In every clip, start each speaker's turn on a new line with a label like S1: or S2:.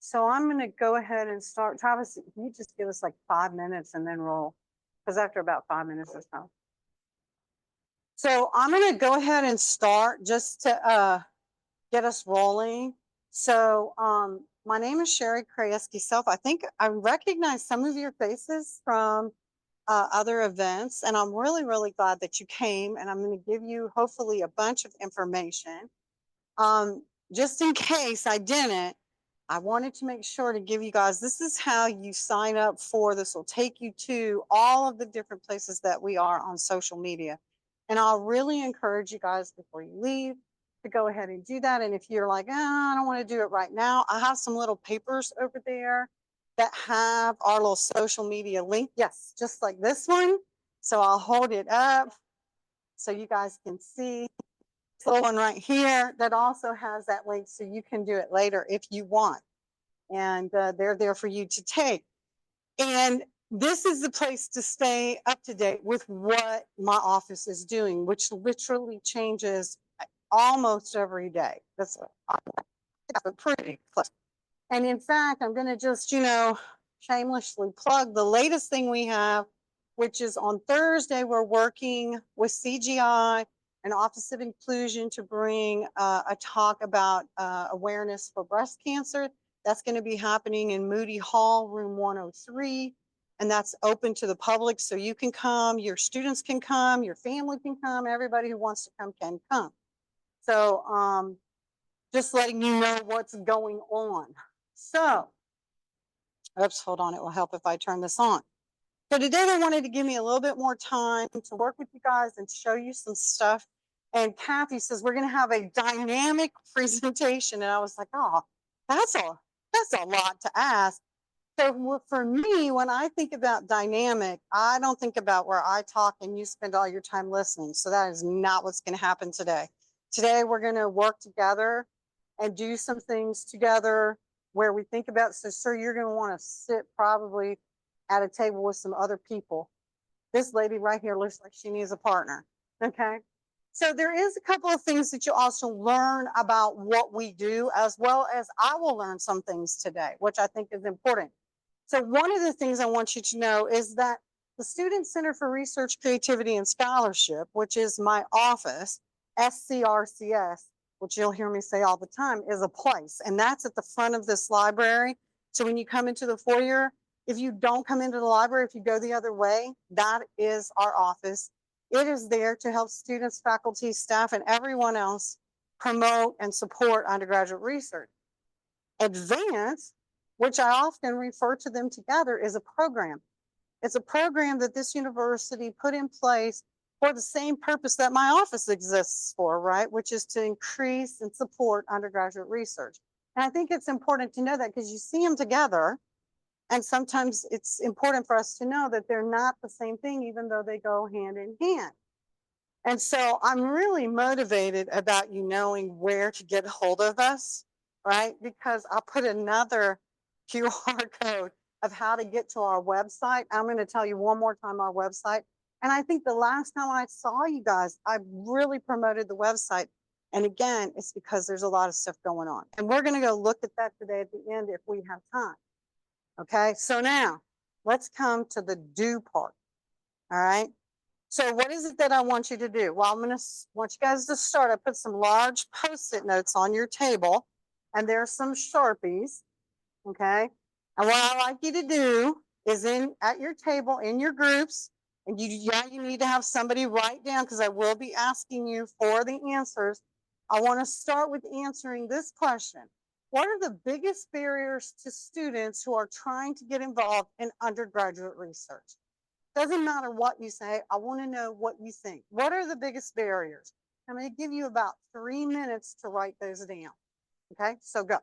S1: So I'm going to go ahead and start. Travis, you just give us like 5 minutes and then roll, because after about 5 minutes or so. So I'm going to go ahead and start just to get us rolling. So my name is Sherry Krajewski Self. I think I recognize some of your faces from other events, and I'm really, really glad that you came. And I'm going to give you hopefully a bunch of information. Just in case I didn't, I wanted to make sure to give you guys, this is how you sign up for this. Will take you to all of the different places that we are on social media. And I'll really encourage you guys before you leave to go ahead and do that. And if you're like, I don't want to do it right now, I have some little papers over there that have our little social media link. Yes, just like this one. So I'll hold it up so you guys can see. Little one right here that also has that link, so you can do it later if you want. And they're there for you to take. And this is the place to stay up to date with what my office is doing, which literally changes almost every day. That's pretty close. And in fact, I'm going to just, shamelessly plug the latest thing we have, which is on Thursday, we're working with CGI and Office of Inclusion to bring a talk about awareness for breast cancer. That's going to be happening in Moody Hall, room 103. And that's open to the public. So you can come, your students can come, your family can come, everybody who wants to come can come. So just letting you know what's going on. So, oops, hold on. It will help if I turn this on. So today they wanted to give me a little bit more time to work with you guys and show you some stuff. And Kathy says, we're going to have a dynamic presentation. And I was like, oh, that's a lot to ask. So for me, when I think about dynamic, I don't think about where I talk and you spend all your time listening. So that is not what's going to happen today. Today, we're going to work together and do some things together where we think about, so sir, you're going to want to sit probably at a table with some other people. This lady right here looks like she needs a partner. Okay. So there is a couple of things that you also learn about what we do, as well as I will learn some things today, which I think is important. So one of the things I want you to know is that the Student Center for Research, Creativity, and Scholarship, which is my office, SCRCS, which you'll hear me say all the time, is a place. And that's at the front of this library. So when you come into the foyer, if you don't come into the library, if you go the other way, that is our office. It is there to help students, faculty, staff, and everyone else promote and support undergraduate research. Advanced, which I often refer to them together, is a program. It's a program that this university put in place for the same purpose that my office exists for, right? Which is to increase and support undergraduate research. And I think it's important to know that because you see them together. And sometimes it's important for us to know that they're not the same thing, even though they go hand in hand. And so I'm really motivated about you knowing where to get hold of us, right? Because I'll put another QR code of how to get to our website. I'm going to tell you one more time our website. And I think the last time I saw you guys, I really promoted the website. And again, it's because there's a lot of stuff going on. And we're going to go look at that today at the end if we have time. Okay, so now let's come to the do part. All right. So what is it that I want you to do? Well, want you guys to start. I put some large Post-it notes on your table, and there's some Sharpies. Okay. And what I like you to do is at your table, in your groups, and you need to have somebody write down, because I will be asking you for the answers. I want to start with answering this question. What are the biggest barriers to students who are trying to get involved in undergraduate research? Doesn't matter what you say. I want to know what you think. What are the biggest barriers? I'm going to give you about 3 minutes to write those down. Okay, so go.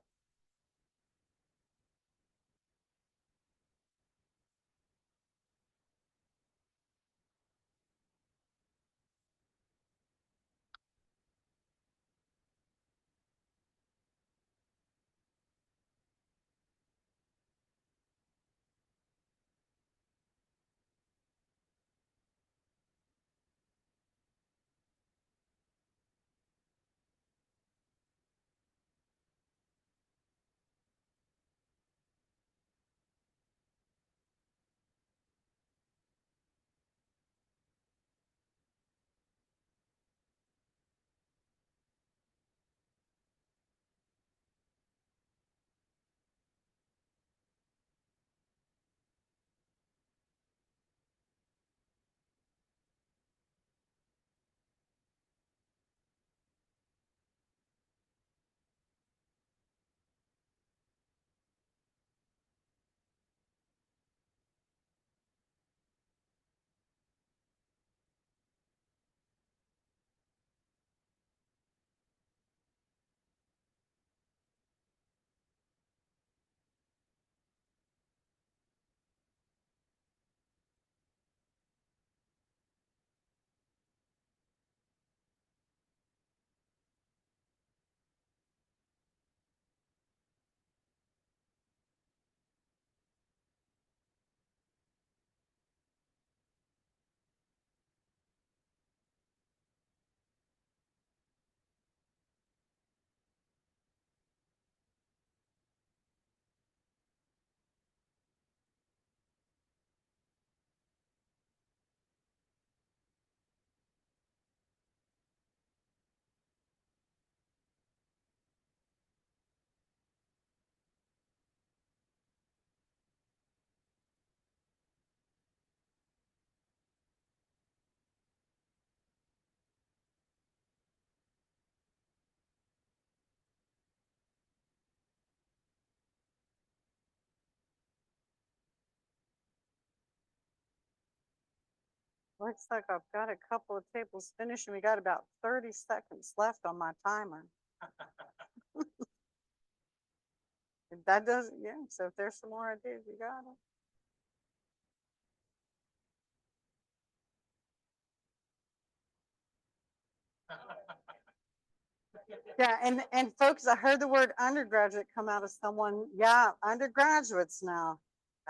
S1: Looks like I've got a couple of tables finished and we got about 30 seconds left on my timer. If that doesn't, yeah, so if there's some more ideas, you got it. Yeah, and folks, I heard the word undergraduate come out of someone. Yeah, undergraduates now.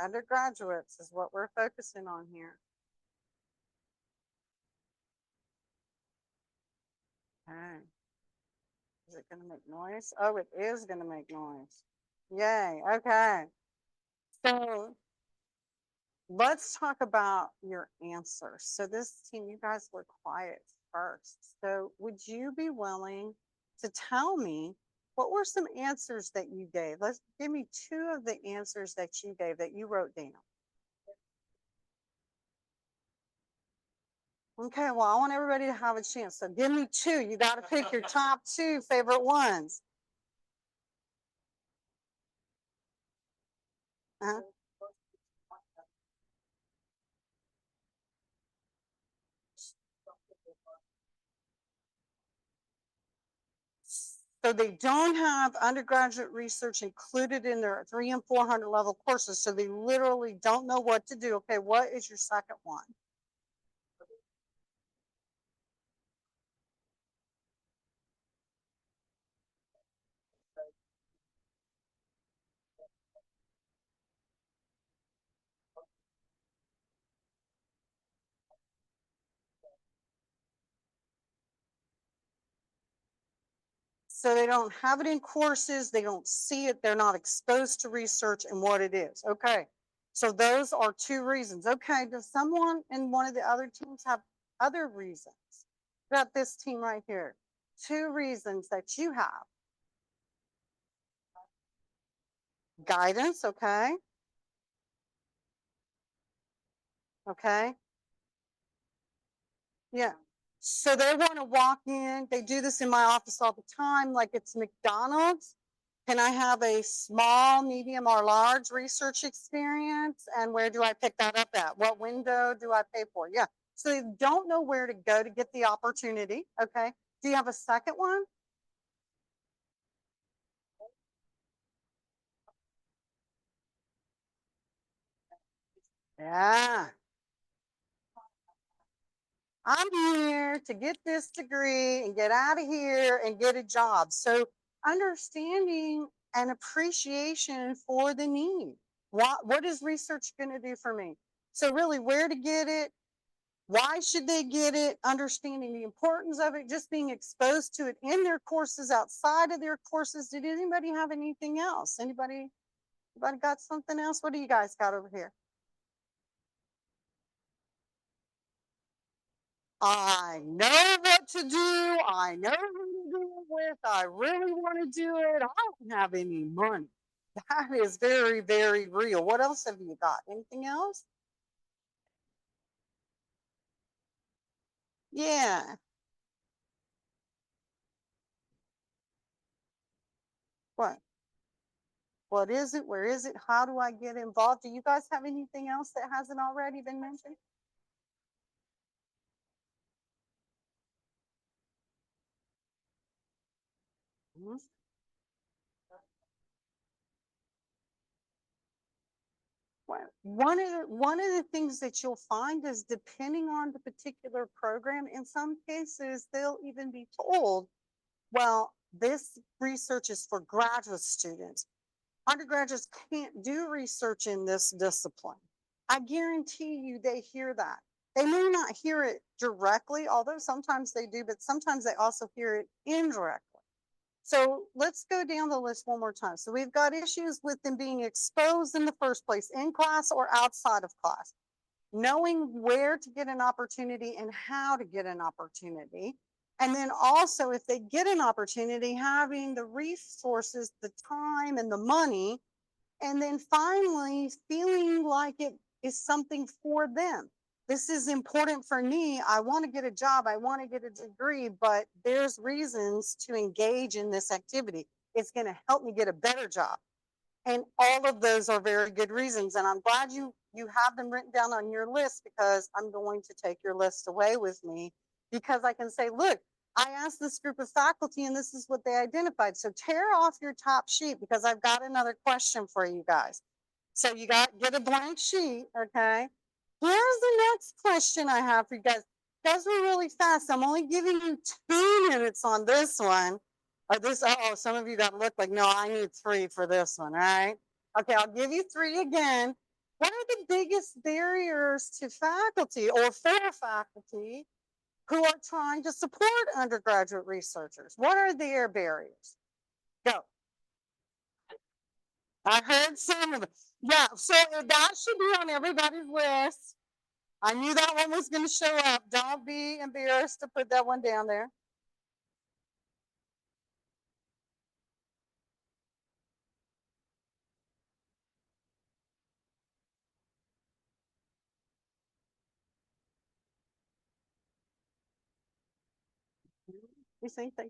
S1: Undergraduates is what we're focusing on here. Okay. Is it going to make noise? Oh, it is going to make noise. Yay. Okay. So let's talk about your answers. So this team, you guys were quiet first. So would you be willing to tell me what were some answers that you gave? Let's give me two of the answers that you gave that you wrote down. Okay, well, I want everybody to have a chance. So give me two. You got to pick your top two favorite ones. Uh-huh. So they don't have undergraduate research included in their 300 and 400 level courses. So they literally don't know what to do. Okay, what is your second one? So they don't have it in courses, they don't see it, they're not exposed to research and what it is. Okay, so those are two reasons. Okay, does someone in one of the other teams have other reasons? Got this team right here. Two reasons that you have. Guidance, okay. Okay. Yeah. So they want to walk in. They do this in my office all the time, like it's McDonald's. Can I have a small, medium, or large research experience? And where do I pick that up at? What window do I pay for? Yeah. So they don't know where to go to get the opportunity. Okay. Do you have a second one? Yeah. I'm here to get this degree and get out of here and get a job. So understanding and appreciation for the need. What is research going to do for me? So really where to get it, why should they get it, understanding the importance of it, just being exposed to it in their courses, outside of their courses. Did anybody have anything else? Anybody got something else? What do you guys got over here? I know what to do. I know who to do it with. I really want to do it. I don't have any money. That is very, very real. What else have you got? Anything else? Yeah. What? What is it? Where is it? How do I get involved? Do you guys have anything else that hasn't already been mentioned? Mhm. Well, one of the things that you'll find is depending on the particular program, in some cases they'll even be told, well, this research is for graduate students. Undergraduates can't do research in this discipline. I guarantee you they hear that. They may not hear it directly, although sometimes they do, but sometimes they also hear it indirectly. So let's go down the list one more time. So we've got issues with them being exposed in the first place, in class or outside of class, knowing where to get an opportunity and how to get an opportunity. And then also, if they get an opportunity, having the resources, the time, and the money. And then finally, feeling like it is something for them. This is important for me. I want to get a job. I want to get a degree, but there's reasons to engage in this activity. It's going to help me get a better job. And all of those are very good reasons. And I'm glad you have them written down on your list, because I'm going to take your list away with me, because I can say, look, I asked this group of faculty and this is what they identified. So tear off your top sheet, because I've got another question for you guys. So you get a blank sheet, okay? Here's the next question I have for you guys. Guys, we're really fast. I'm only giving you 2 minutes on this one. Or this, oh, some of you got to look like, no, I need 3 for this one, all right? Okay, I'll give you 3 again. What are the biggest barriers to faculty or for faculty who are trying to support undergraduate researchers? What are their barriers? Go. I heard some of them. Yeah, so that should be on everybody's list. I knew that one was going to show up. Don't be embarrassed to put that one down there. You see, they,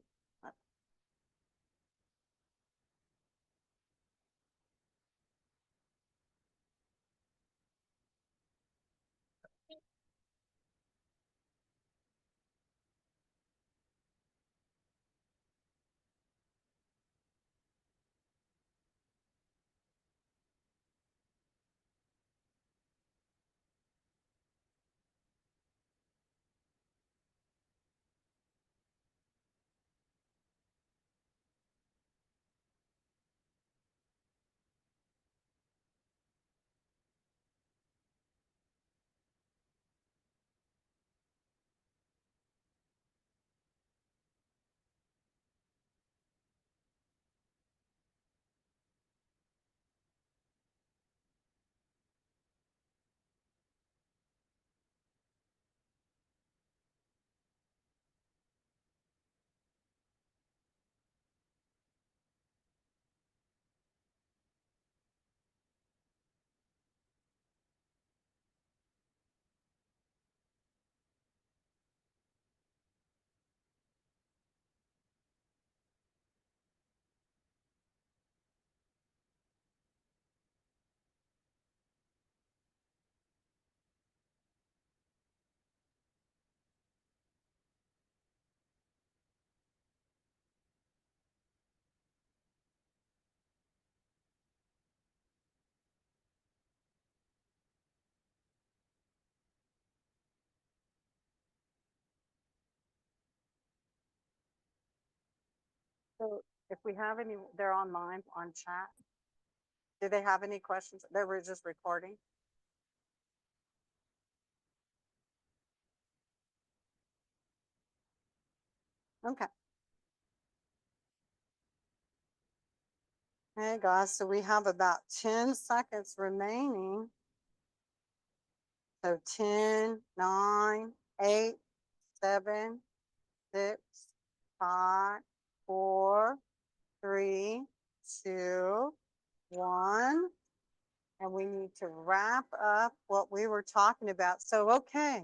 S1: so if we have any, they're online on chat. Do they have any questions? They were just recording. Okay. Hey guys, so we have about 10 seconds remaining. So 10, 9, 8, 7, 6, 5, 4, 3, 2, 1. And we need to wrap up what we were talking about. So, okay.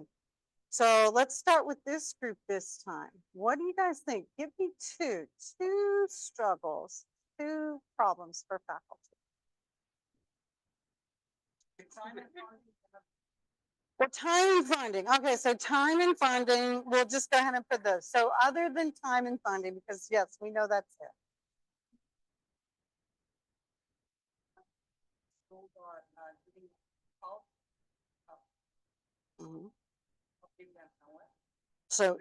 S1: So let's start with this group this time. What do you guys think? Give me two struggles, 2 problems for faculty. Well, time and funding. Okay, so time and funding, we'll just go ahead and put those. So other than time and funding, because yes, we know that's it. Mhm. So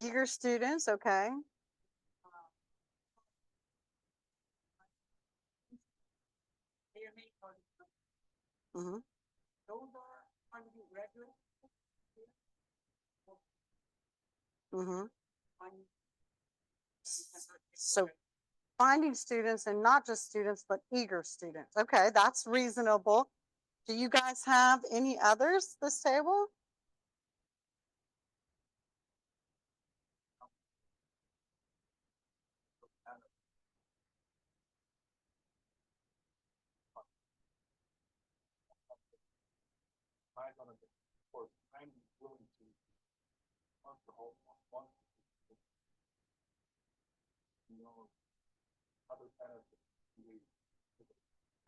S1: eager students, okay. Mhm. Mhm. So finding students, and not just students, but eager students. Okay, that's reasonable. Do you guys have any others this table?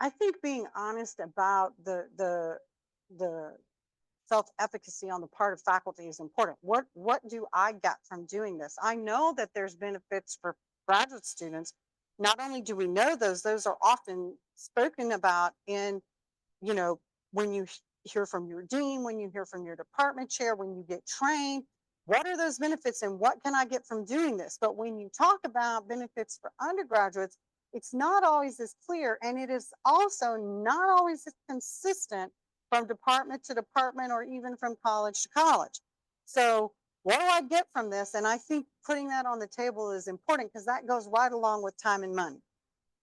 S1: I think being honest about the self-efficacy on the part of faculty is important. What do I get from doing this? I know that there's benefits for graduate students. Not only do we know those are often spoken about in, you know, when you hear from your dean, when you hear from your department chair, when you get trained, what are those benefits and what can I get from doing this? But when you talk about benefits for undergraduates, it's not always as clear, and it is also not always as consistent from department to department or even from college to college. So what do I get from this? And I think putting that on the table is important because that goes right along with time and money.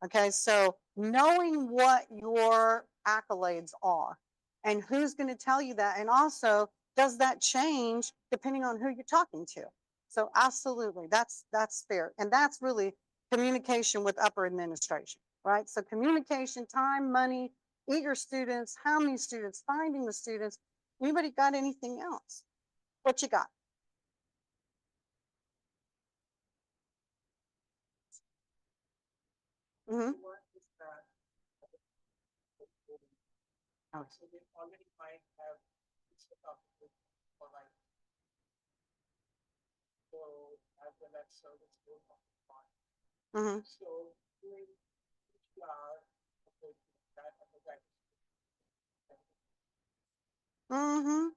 S1: Okay, so knowing what your accolades are and who's going to tell you that, and also does that change depending on who you're talking to? So absolutely, that's fair, and that's really communication with upper administration, right? So communication, time, money, eager students, how many students, finding the students. Anybody got anything else? What you got? Mm-hmm. Oh. Mm-hmm. Mm-hmm.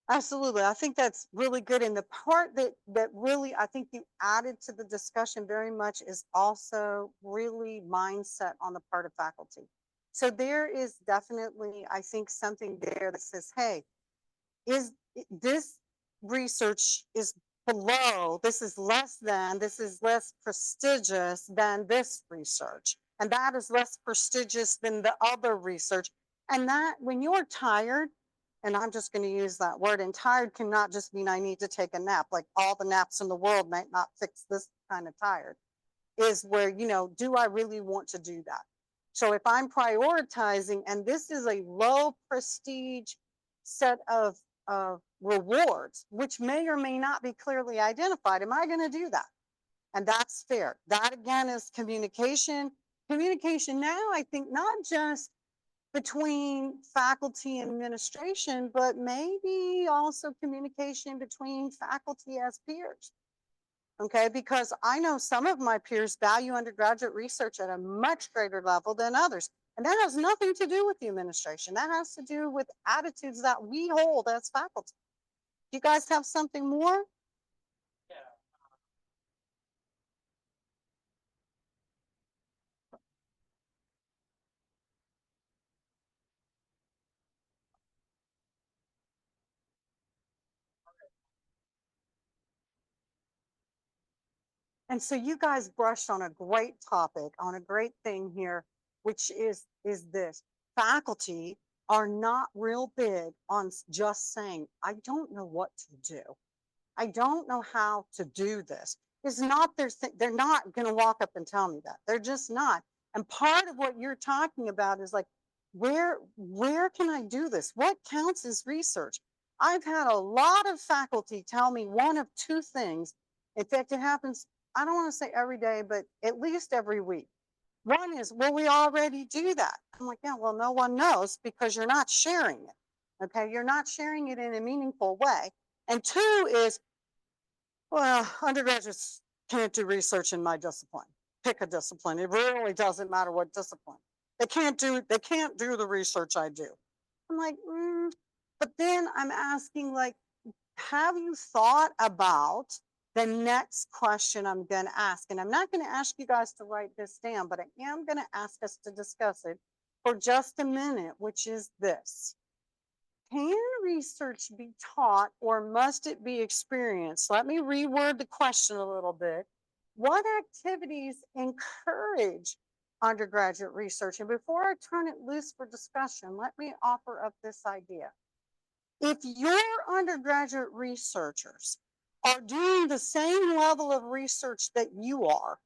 S1: Absolutely. I think that's really good. And the part that really I think you added to the discussion very much is also really mindset on the part of faculty. So there is definitely, I think, something there that says, hey, is this research is below, this is less than, this is less prestigious than this research. And that is less prestigious than the other research. And that when you're tired, and I'm just going to use that word, and tired cannot just mean I need to take a nap. Like all the naps in the world might not fix this kind of tired. Is where, you know, do I really want to do that? So if I'm prioritizing, and this is a low prestige set of rewards, which may or may not be clearly identified, am I going to do that? And that's fair. That again is communication. Communication now, I think, not just between faculty and administration, but maybe also communication between faculty as peers. Okay, because I know some of my peers value undergraduate research at a much greater level than others. And that has nothing to do with the administration. That has to do with attitudes that we hold as faculty. You guys have something more? And so you guys brushed on a great topic, on a great thing here, which is this. Faculty are not real big on just saying, I don't know what to do. I don't know how to do this. It's not their thing. They're not going to walk up and tell me that. They're just not. And part of what you're talking about is like, where can I do this? What counts as research? I've had a lot of faculty tell me one of two things. In fact, it happens, I don't want to say every day, but at least every week. One is, well, we already do that. I'm like, yeah, well, no one knows because you're not sharing it. Okay. You're not sharing it in a meaningful way. And two is, well, undergraduates can't do research in my discipline. Pick a discipline. It really doesn't matter what discipline. They can't do the research I do. I'm like, but then I'm asking, like, have you thought about the next question I'm going to ask? And I'm not going to ask you guys to write this down, but I am going to ask us to discuss it for just a minute, which is this. Can research be taught or must it be experienced? Let me reword the question a little bit. What activities encourage undergraduate research? And before I turn it loose for discussion, let me offer up this idea. If your undergraduate researchers are doing the same level of research that you are,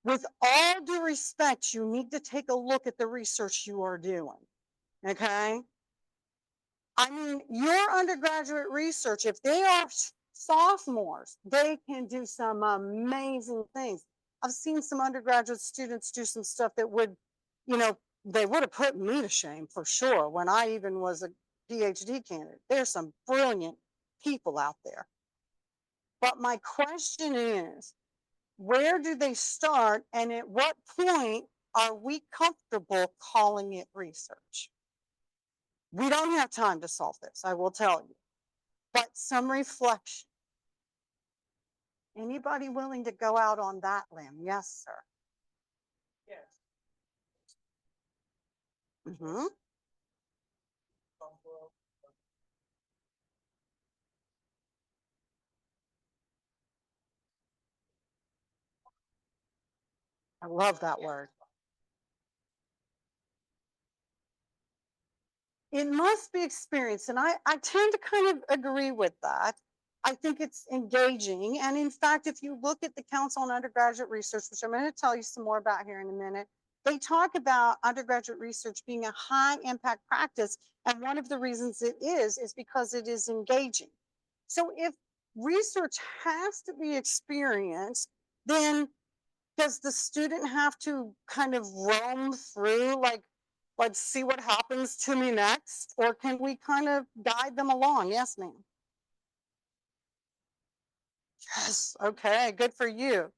S1: with all due respect, you need to take a look at the research you are doing. Okay. I mean, your undergraduate research, if they are sophomores, they can do some amazing things. I've seen some undergraduate students do some stuff that would, you know, they would have put me to shame for sure when I even was a PhD candidate. There's some brilliant people out there. But my question is, where do they start, and at what point are we comfortable calling it research? We don't have time to solve this, I will tell you, but some reflection. Anybody willing to go out on that limb? Yes, sir. Yes. Mm-hmm. I love that word. It must be experienced. And I tend to kind of agree with that. I think it's engaging. And in fact, if you look at the Council on Undergraduate Research, which I'm going to tell you some more about here in a minute, they talk about undergraduate research being a high impact practice. And one of the reasons it is because it is engaging. So if research has to be experienced, then does the student have to kind of roam through, like, let's see what happens to me next? Or can we kind of guide them along? Yes, ma'am. Yes. Okay. Good for you.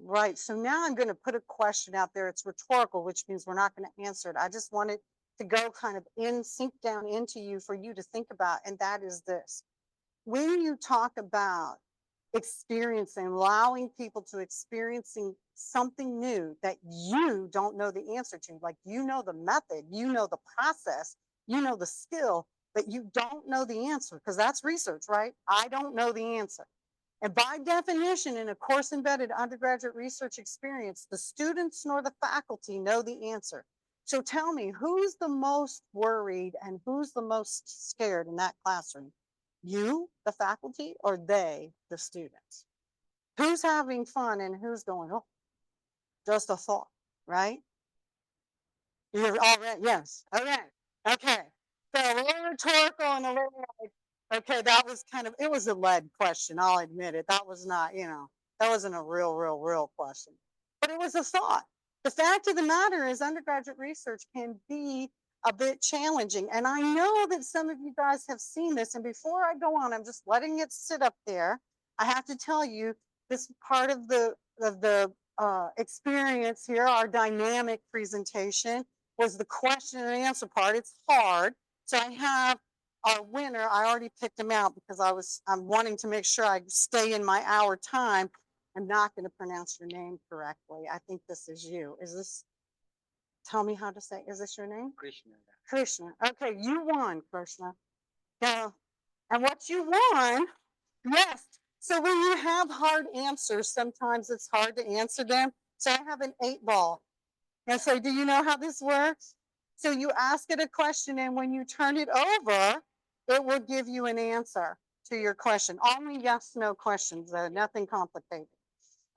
S1: Right. So now I'm going to put a question out there. It's rhetorical, which means we're not going to answer it. I just wanted to go kind of sink down into you for you to think about. And that is this. When you talk about experiencing, allowing people to experiencing something new that you don't know the answer to, like, you know the method, you know the process, you know the skill, but you don't know the answer, because that's research, right? I don't know the answer. And by definition, in a course embedded undergraduate research experience, the students nor the faculty know the answer. So tell me, who's the most worried and who's the most scared in that classroom? You, the faculty, or they, the students? Who's having fun and who's going, oh, just a thought, right? You're all right. Yes. Okay. Okay. So a little rhetorical and a little like, okay, that was kind of, it was a lead question. I'll admit it. That was not, that wasn't a real question, but it was a thought. The fact of the matter is undergraduate research can be a bit challenging. And I know that some of you guys have seen this. And before I go on, I'm just letting it sit up there. I have to tell you, this part of the experience here, our dynamic presentation, was the question and answer part. It's hard. So I have our winner. I already picked him out because I'm wanting to make sure I stay in my hour time. I'm not going to pronounce your name correctly. I think this is you. Is this, tell me how to say, is this your name? Krishna. Krishna. Okay, you won, Krishna. Now, and what you won, yes. So when you have hard answers, sometimes it's hard to answer them. So I have an 8-ball. And so, do you know how this works? So you ask it a question, and when you turn it over, it will give you an answer to your question. Only yes, no questions, nothing complicated.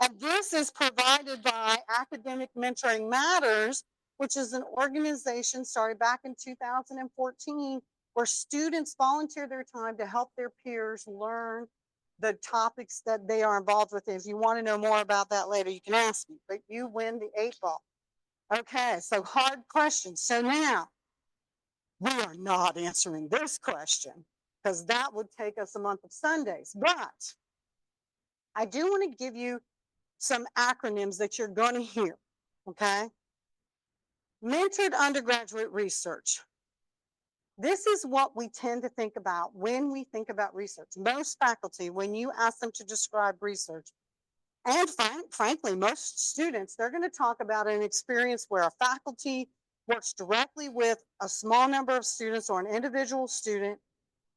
S1: And this is provided by Academic Mentoring Matters, which is an organization started back in 2014, where students volunteer their time to help their peers learn the topics that they are involved with. If you want to know more about that later, you can ask me, but you win the 8-ball. Okay, so hard question. So now we are not answering this question because that would take us a month of Sundays. But I do want to give you some acronyms that you're going to hear. Okay. Mentored undergraduate research. This is what we tend to think about when we think about research. Most faculty, when you ask them to describe research, And frankly, most students, they're going to talk about an experience where a faculty works directly with a small number of students or an individual student.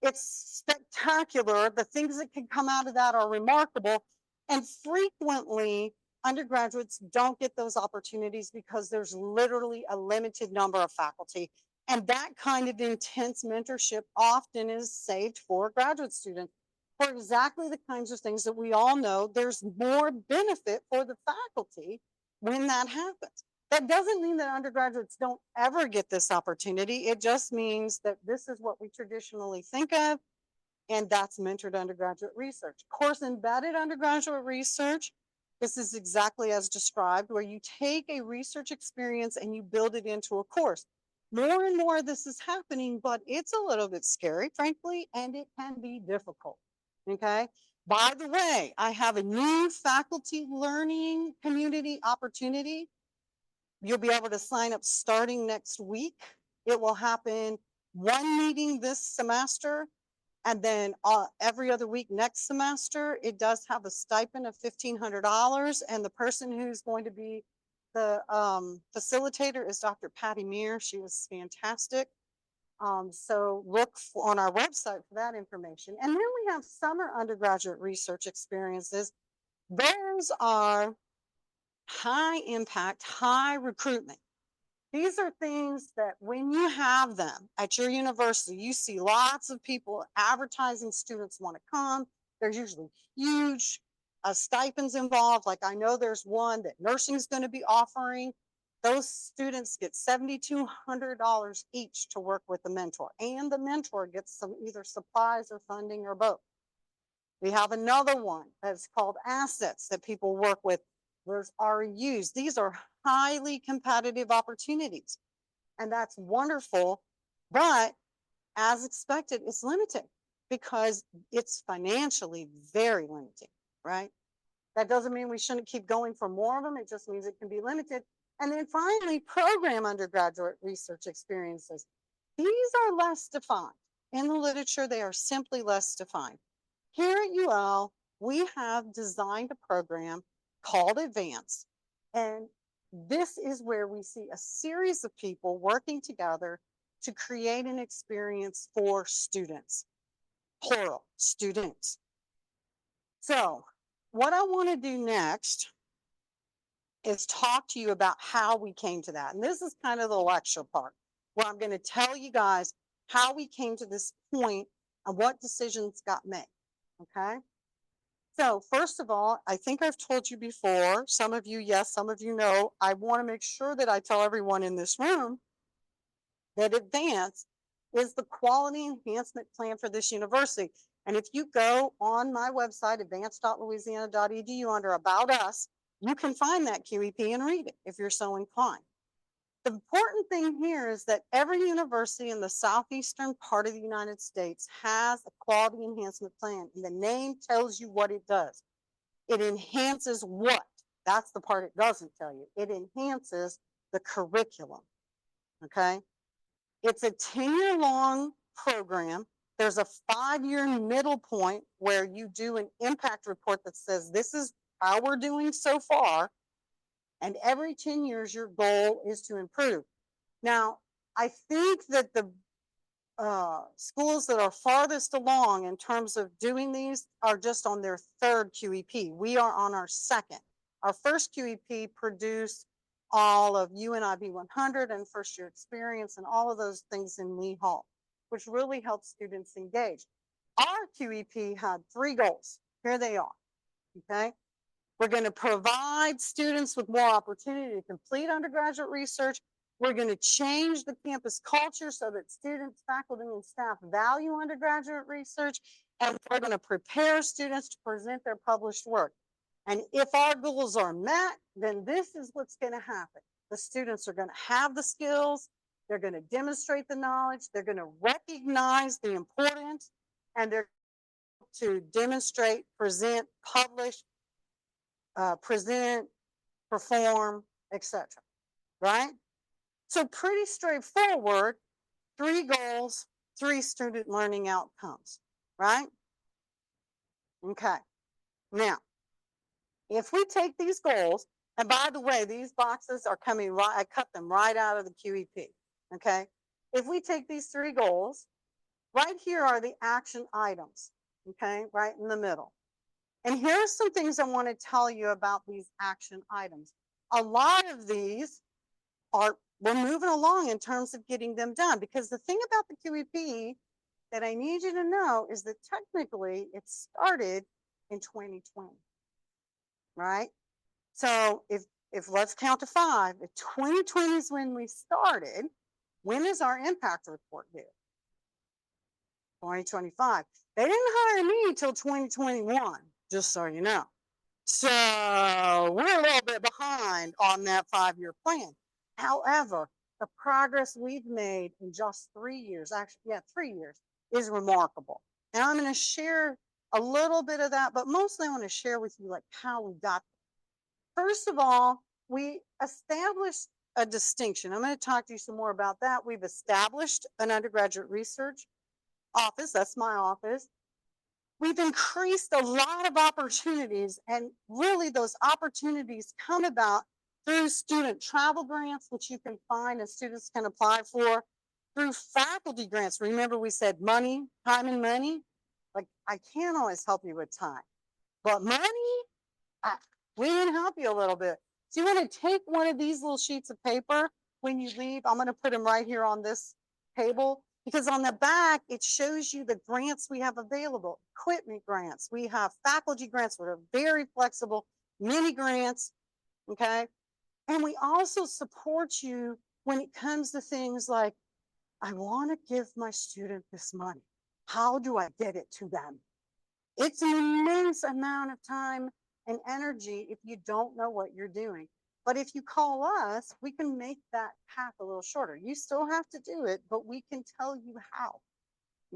S1: It's spectacular. The things that can come out of that are remarkable. And frequently, undergraduates don't get those opportunities because there's literally a limited number of faculty. And that kind of intense mentorship often is saved for graduate students for exactly the kinds of things that we all know there's more benefit for the faculty when that happens. That doesn't mean that undergraduates don't ever get this opportunity. It just means that this is what we traditionally think of, and that's mentored undergraduate research. Course embedded undergraduate research, this is exactly as described, where you take a research experience and you build it into a course. More and more of this is happening, but it's a little bit scary, frankly, and it can be difficult. Okay. By the way, I have a new faculty learning community opportunity. You'll be able to sign up starting next week. It will happen one meeting this semester, and then every other week next semester. It does have a stipend of $1,500, and the person who's going to be the facilitator is Dr. Patty Meir. She was fantastic. So look on our website for that information. And then we have summer undergraduate research experiences. Those are high impact, high recruitment. These are things that when you have them at your university, you see lots of people advertising students want to come. There's usually huge stipends involved. Like I know there's one that nursing is going to be offering. Those students get $7,200 each to work with the mentor, and the mentor gets some either supplies or funding or both. We have another one that's called assets that people work with. There's REUs. These are highly competitive opportunities, and that's wonderful. But as expected, it's limited because it's financially very limiting, right? That doesn't mean we shouldn't keep going for more of them. It just means it can be limited. And then finally, program undergraduate research experiences. These are less defined. In the literature, they are simply less defined. Here at UL, we have designed a program called Advance. And this is where we see a series of people working together to create an experience for students, plural, students. So what I want to do next is talk to you about how we came to that. And this is kind of the lecture part where I'm going to tell you guys how we came to this point and what decisions got made. Okay. So first of all, I think I've told you before, some of you, yes, some of you know, I want to make sure that I tell everyone in this room that Advance is the quality enhancement plan for this university. And if you go on my website, advance.louisiana.edu under About Us, you can find that QEP and read it if you're so inclined. The important thing here is that every university in the southeastern part of the United States has a quality enhancement plan, and the name tells you what it does. It enhances what? That's the part it doesn't tell you. It enhances the curriculum, okay? It's a 10-year long program. There's a 5-year middle point where you do an impact report that says this is how we're doing so far. And every 10 years, your goal is to improve. Now, I think that the schools that are farthest along in terms of doing these are just on their third QEP. We are on our second. Our first QEP produced all of UNIB 100 and first year experience and all of those things in Lee Hall, which really helps students engage. Our QEP had 3 goals. Here they are, okay? We're going to provide students with more opportunity to complete undergraduate research. We're going to change the campus culture so that students, faculty, and staff value undergraduate research. And we're going to prepare students to present their published work. And if our goals are met, then this is what's going to happen. The students are going to have the skills. They're going to demonstrate the knowledge. They're going to recognize the importance. And they're to demonstrate, present, publish, present, perform, etc. Right? So pretty straightforward, 3 goals, 3 student learning outcomes, right? Okay. Now, If we take these goals, and by the way, these boxes are coming right, I cut them right out of the QEP, okay? If we take these 3 goals, right here are the action items, okay, right in the middle. And here are some things I want to tell you about these action items. A lot of these we're moving along in terms of getting them done, because the thing about the QEP that I need you to know is that technically it started in 2020, right? So if let's count to 5, if 2020 is when we started, when is our impact report due? 2025. They didn't hire me until 2021, just so you know. So we're a little bit behind on that 5-year plan. However, the progress we've made in just 3 years, actually, yeah, 3 years, is remarkable. And I'm going to share a little bit of that, but mostly I want to share with you like how we got there. First of all, we established a distinction. I'm going to talk to you some more about that. We've established an undergraduate research office. That's my office. We've increased a lot of opportunities, and really those opportunities come about through student travel grants, which you can find and students can apply for, through faculty grants. Remember, we said money, time and money. Like, I can't always help you with time, but money, we can help you a little bit. So you want to take one of these little sheets of paper when you leave. I'm going to put them right here on this table, because on the back, it shows you the grants we have available. Equipment grants. We have faculty grants that are very flexible, mini grants, okay? And we also support you when it comes to things like, I want to give my student this money. How do I get it to them? It's an immense amount of time and energy if you don't know what you're doing. But if you call us, we can make that path a little shorter. You still have to do it, but we can tell you how,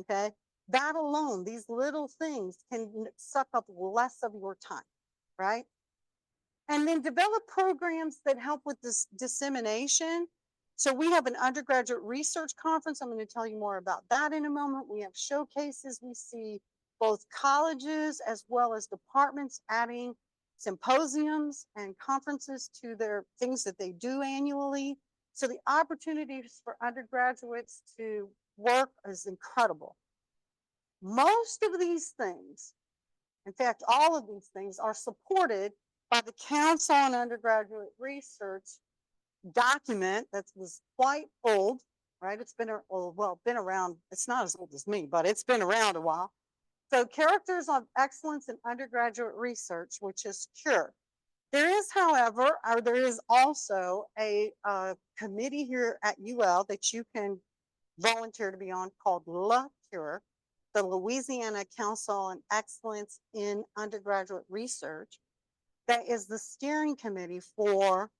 S1: okay? That alone, these little things can suck up less of your time, right? And then develop programs that help with this dissemination. So we have an undergraduate research conference. I'm going to tell you more about that in a moment. We have showcases. We see both colleges as well as departments adding symposiums and conferences to their things that they do annually. So the opportunities for undergraduates to work is incredible. Most of these things, in fact, all of these things, are supported by the Council on Undergraduate Research document that was quite old, right? It's been been around. It's not as old as me, but it's been around a while. So Characters of Excellence in Undergraduate Research, which is CURE. There is, however, there is also a committee here at UL that you can volunteer to be on called LaCure, the Louisiana Council on Excellence in Undergraduate Research. That is the steering committee for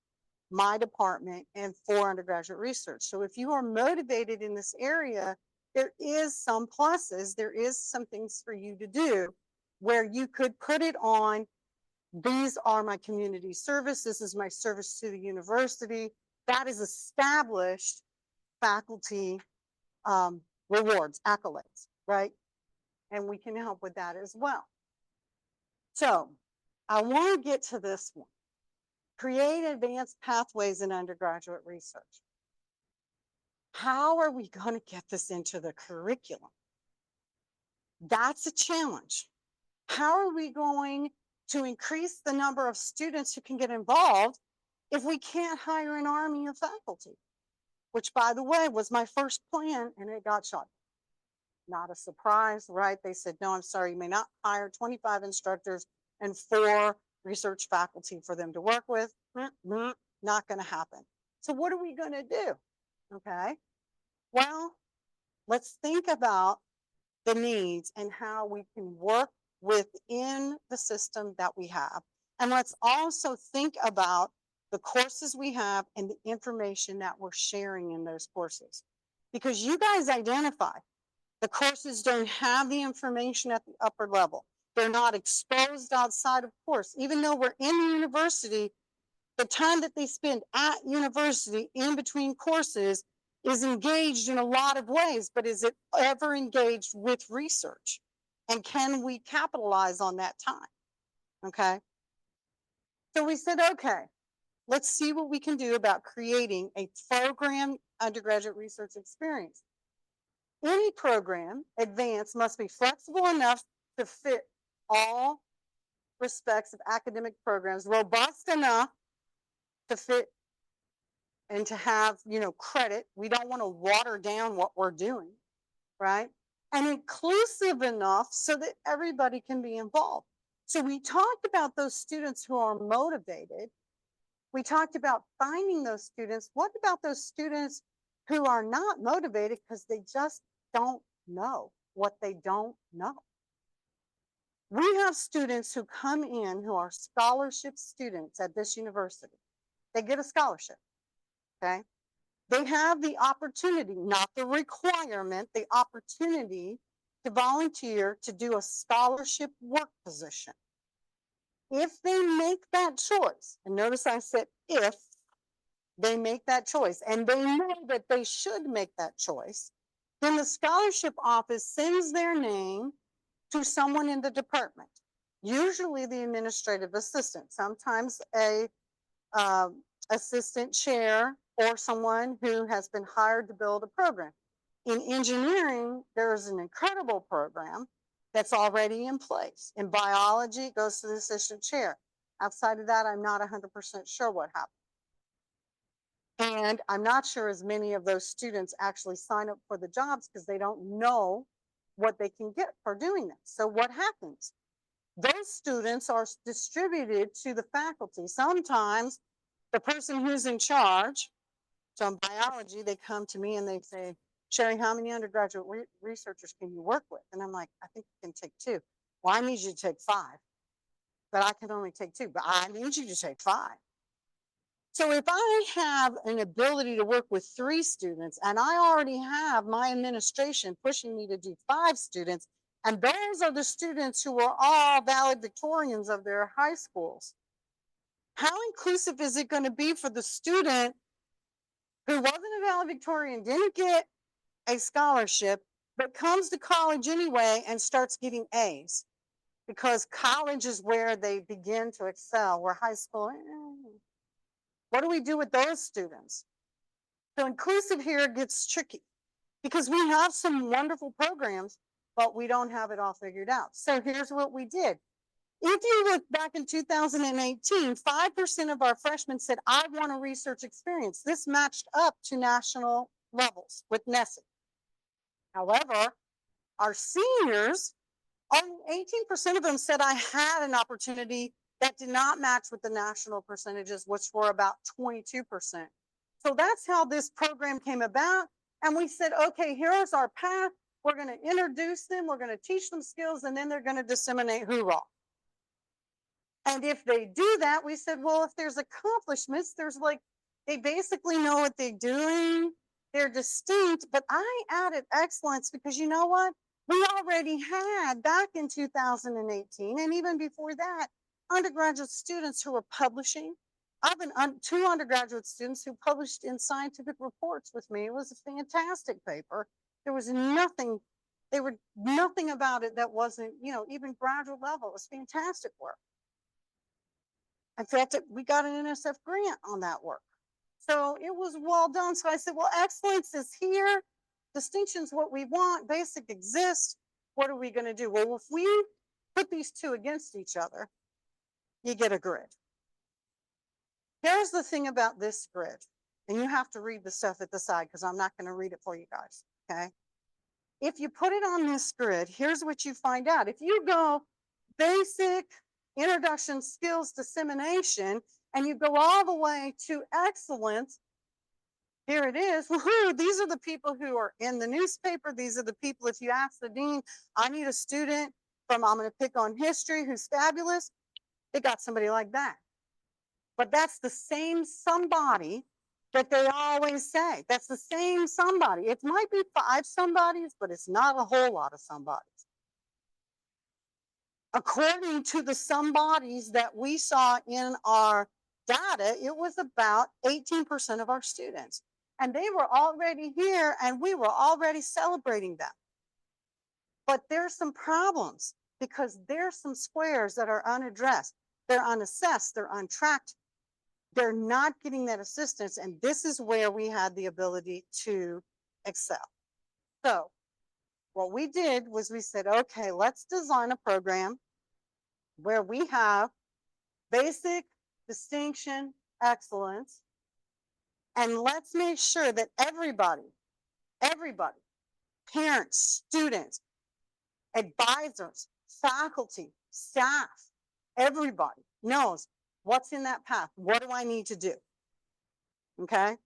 S1: my department and for undergraduate research. So if you are motivated in this area, there is some pluses, there is some things for you to do where you could put it on, these are my community service, this is my service to the university. That is established faculty rewards, accolades, right? And we can help with that as well. So I want to get to this one. Create advanced pathways in undergraduate research. How are we going to get this into the curriculum? That's a challenge. How are we going to increase the number of students who can get involved if we can't hire an army of faculty? Which, by the way, was my first plan, and it got shot. Not a surprise, right? They said, no, I'm sorry, you may not hire 25 instructors and 4 research faculty for them to work with. Not going to happen. So what are we going to do? Okay. Well, let's think about the needs and how we can work within the system that we have. And let's also think about the courses we have and the information that we're sharing in those courses. Because you guys identify the courses don't have the information at the upper level. They're not exposed outside of course. Even though we're in the university, the time that they spend at university in between courses is engaged in a lot of ways, but is it ever engaged with research? And can we capitalize on that time? Okay. So we said, okay, let's see what we can do about creating a program undergraduate research experience. Any program advanced must be flexible enough to fit all respects of academic programs, robust enough to fit and to have, credit. We don't want to water down what we're doing, right? And inclusive enough so that everybody can be involved. So we talked about those students who are motivated. We talked about finding those students. What about those students who are not motivated because they just don't know what they don't know? We have students who come in who are scholarship students at this university. They get a scholarship, okay? They have the opportunity, not the requirement, the opportunity to volunteer to do a scholarship work position. If they make that choice, and notice I said if they make that choice, and they know that they should make that choice, then the scholarship office sends their name to someone in the department, usually the administrative assistant, sometimes a assistant chair, or someone who has been hired to build a program. In engineering, there is an incredible program that's already in place. In biology, it goes to the assistant chair. Outside of that, I'm not 100% sure what happened. And I'm not sure as many of those students actually sign up for the jobs because they don't know what they can get for doing that. So what happens? Those students are distributed to the faculty. Sometimes the person who's in charge, so in biology, they come to me and they say, Sherry, how many undergraduate researchers can you work with? And I'm like, I think you can take 2. Well, I need you to take 5, but I can only take 2, but I need you to take 5. So if I have an ability to work with 3 students and I already have my administration pushing me to do 5 students, and those are the students who are all valedictorians of their high schools, how inclusive is it going to be for the student who wasn't a valedictorian, didn't get a scholarship, but comes to college anyway and starts getting A's? Because college is where they begin to excel, where high school, what do we do with those students? So inclusive here gets tricky because we have some wonderful programs, but we don't have it all figured out. So here's what we did. If you look back in 2018, 5% of our freshmen said, I want a research experience. This matched up to national levels with NESI. However, our seniors, only 18% of them said I had an opportunity that did not match with the national percentages, which were about 22%. So that's how this program came about. And we said, okay, here's our path. We're going to introduce them. We're going to teach them skills, and then they're going to disseminate hoorah. And if they do that, we said, well, if there's accomplishments, there's they basically know what they're doing. They're distinct, but I added excellence because you know what? We already had back in 2018, and even before that, undergraduate students who were publishing. I've been 2 undergraduate students who published in scientific reports with me. It was a fantastic paper. There was nothing, nothing about it that wasn't, even graduate level. It was fantastic work. In fact, we got an NSF grant on that work. So it was well done. So I said, well, excellence is here. Distinction's what we want. Basic exists. What are we going to do? Well, if we put these 2 against each other, you get a grid. Here's the thing about this grid. And you have to read the stuff at the side because I'm not going to read it for you guys. Okay. If you put it on this grid, here's what you find out. If you go basic, introduction, skills, dissemination, and you go all the way to excellence, here it is. Woohoo, these are the people who are in the newspaper. These are the people, if you ask the dean, I need a student from, I'm going to pick on history, who's fabulous. They got somebody like that. But that's the same somebody that they always say. That's the same somebody. It might be 5 somebodies, but it's not a whole lot of somebodies. According to the somebodies that we saw in our data, it was about 18% of our students. And they were already here and we were already celebrating them. But there's some problems because there's some squares that are unaddressed. they're unassessed, they're untracked, they're not getting that assistance. And this is where we had the ability to excel. So what we did was we said, okay, let's design a program where we have basic, distinction, excellence, and let's make sure that everybody, parents, students, advisors, faculty, staff, everybody knows what's in that path. What do I need to do? Okay.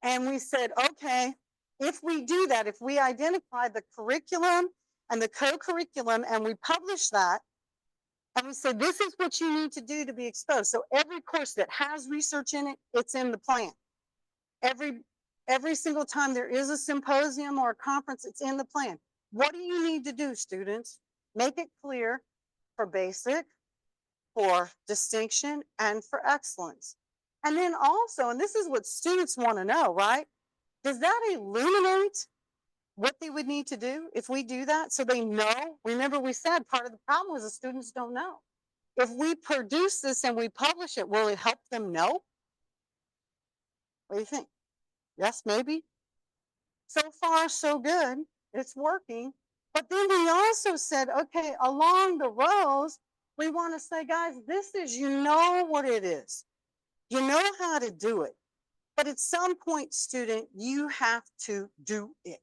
S1: And we said, okay, if we do that, if we identify the curriculum and the co-curriculum and we publish that, and we said, this is what you need to do to be exposed. So every course that has research in it, it's in the plan. Every single time there is a symposium or a conference, it's in the plan. What do you need to do, students? Make it clear for basic, for distinction, and for excellence. And then also, and this is what students want to know, right? Does that illuminate what they would need to do if we do that? So they know. Remember, we said part of the problem was the students don't know. If we produce this and we publish it, will it help them know? What do you think? Yes, maybe. So far, so good. It's working. But then we also said, okay, along the rows, we want to say, guys, this is, you know what it is. You know how to do it. But at some point, student, you have to do it.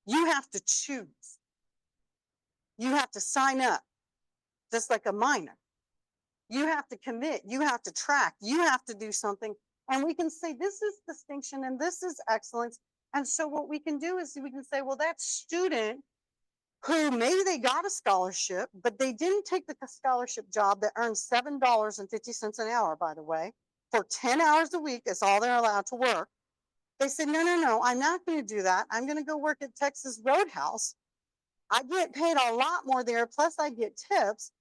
S1: You have to choose. You have to sign up, just like a minor. You have to commit. You have to track. You have to do something. And we can say, this is distinction and this is excellence. And so what we can do is we can say, well, that student who maybe they got a scholarship, but they didn't take the scholarship job that earns $7.50 an hour, by the way, for 10 hours a week. That's all they're allowed to work. They said, no, I'm not going to do that. I'm going to go work at Texas Roadhouse. I get paid a lot more there. Plus I get tips.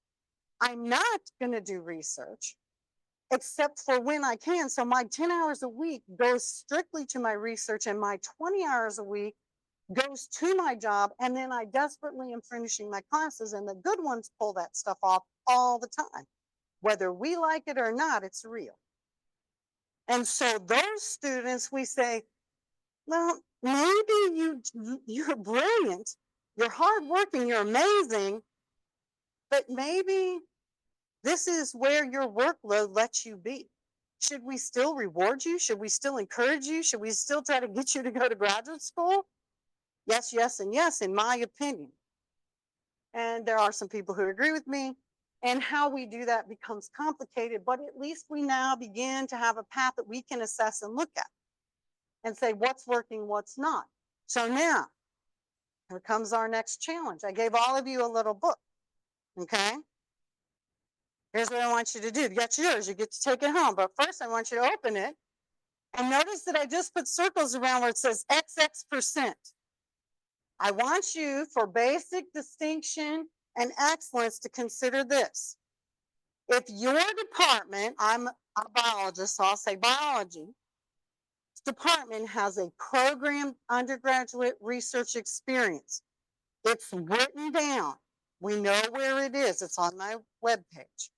S1: I'm not going to do research except for when I can. So my 10 hours a week goes strictly to my research and my 20 hours a week goes to my job. And then I desperately am finishing my classes, and the good ones pull that stuff off all the time. Whether we like it or not, it's real. And so those students, we say, well, maybe you're brilliant, you're hardworking, you're amazing, but maybe this is where your workload lets you be. Should we still reward you? Should we still encourage you? Should we still try to get you to go to graduate school? Yes, yes, and yes, in my opinion. And there are some people who agree with me. And how we do that becomes complicated, but at least we now begin to have a path that we can assess and look at and say what's working, what's not. So now, here comes our next challenge. I gave all of you a little book, okay? Here's what I want you to do. You got yours, you get to take it home. But first I want you to open it and notice that I just put circles around where it says XX%. I want you, for basic, distinction, and excellence, to consider this. If your department, I'm a biologist, so I'll say biology, department has a programmed undergraduate research experience. It's written down. We know where it is. It's on my webpage.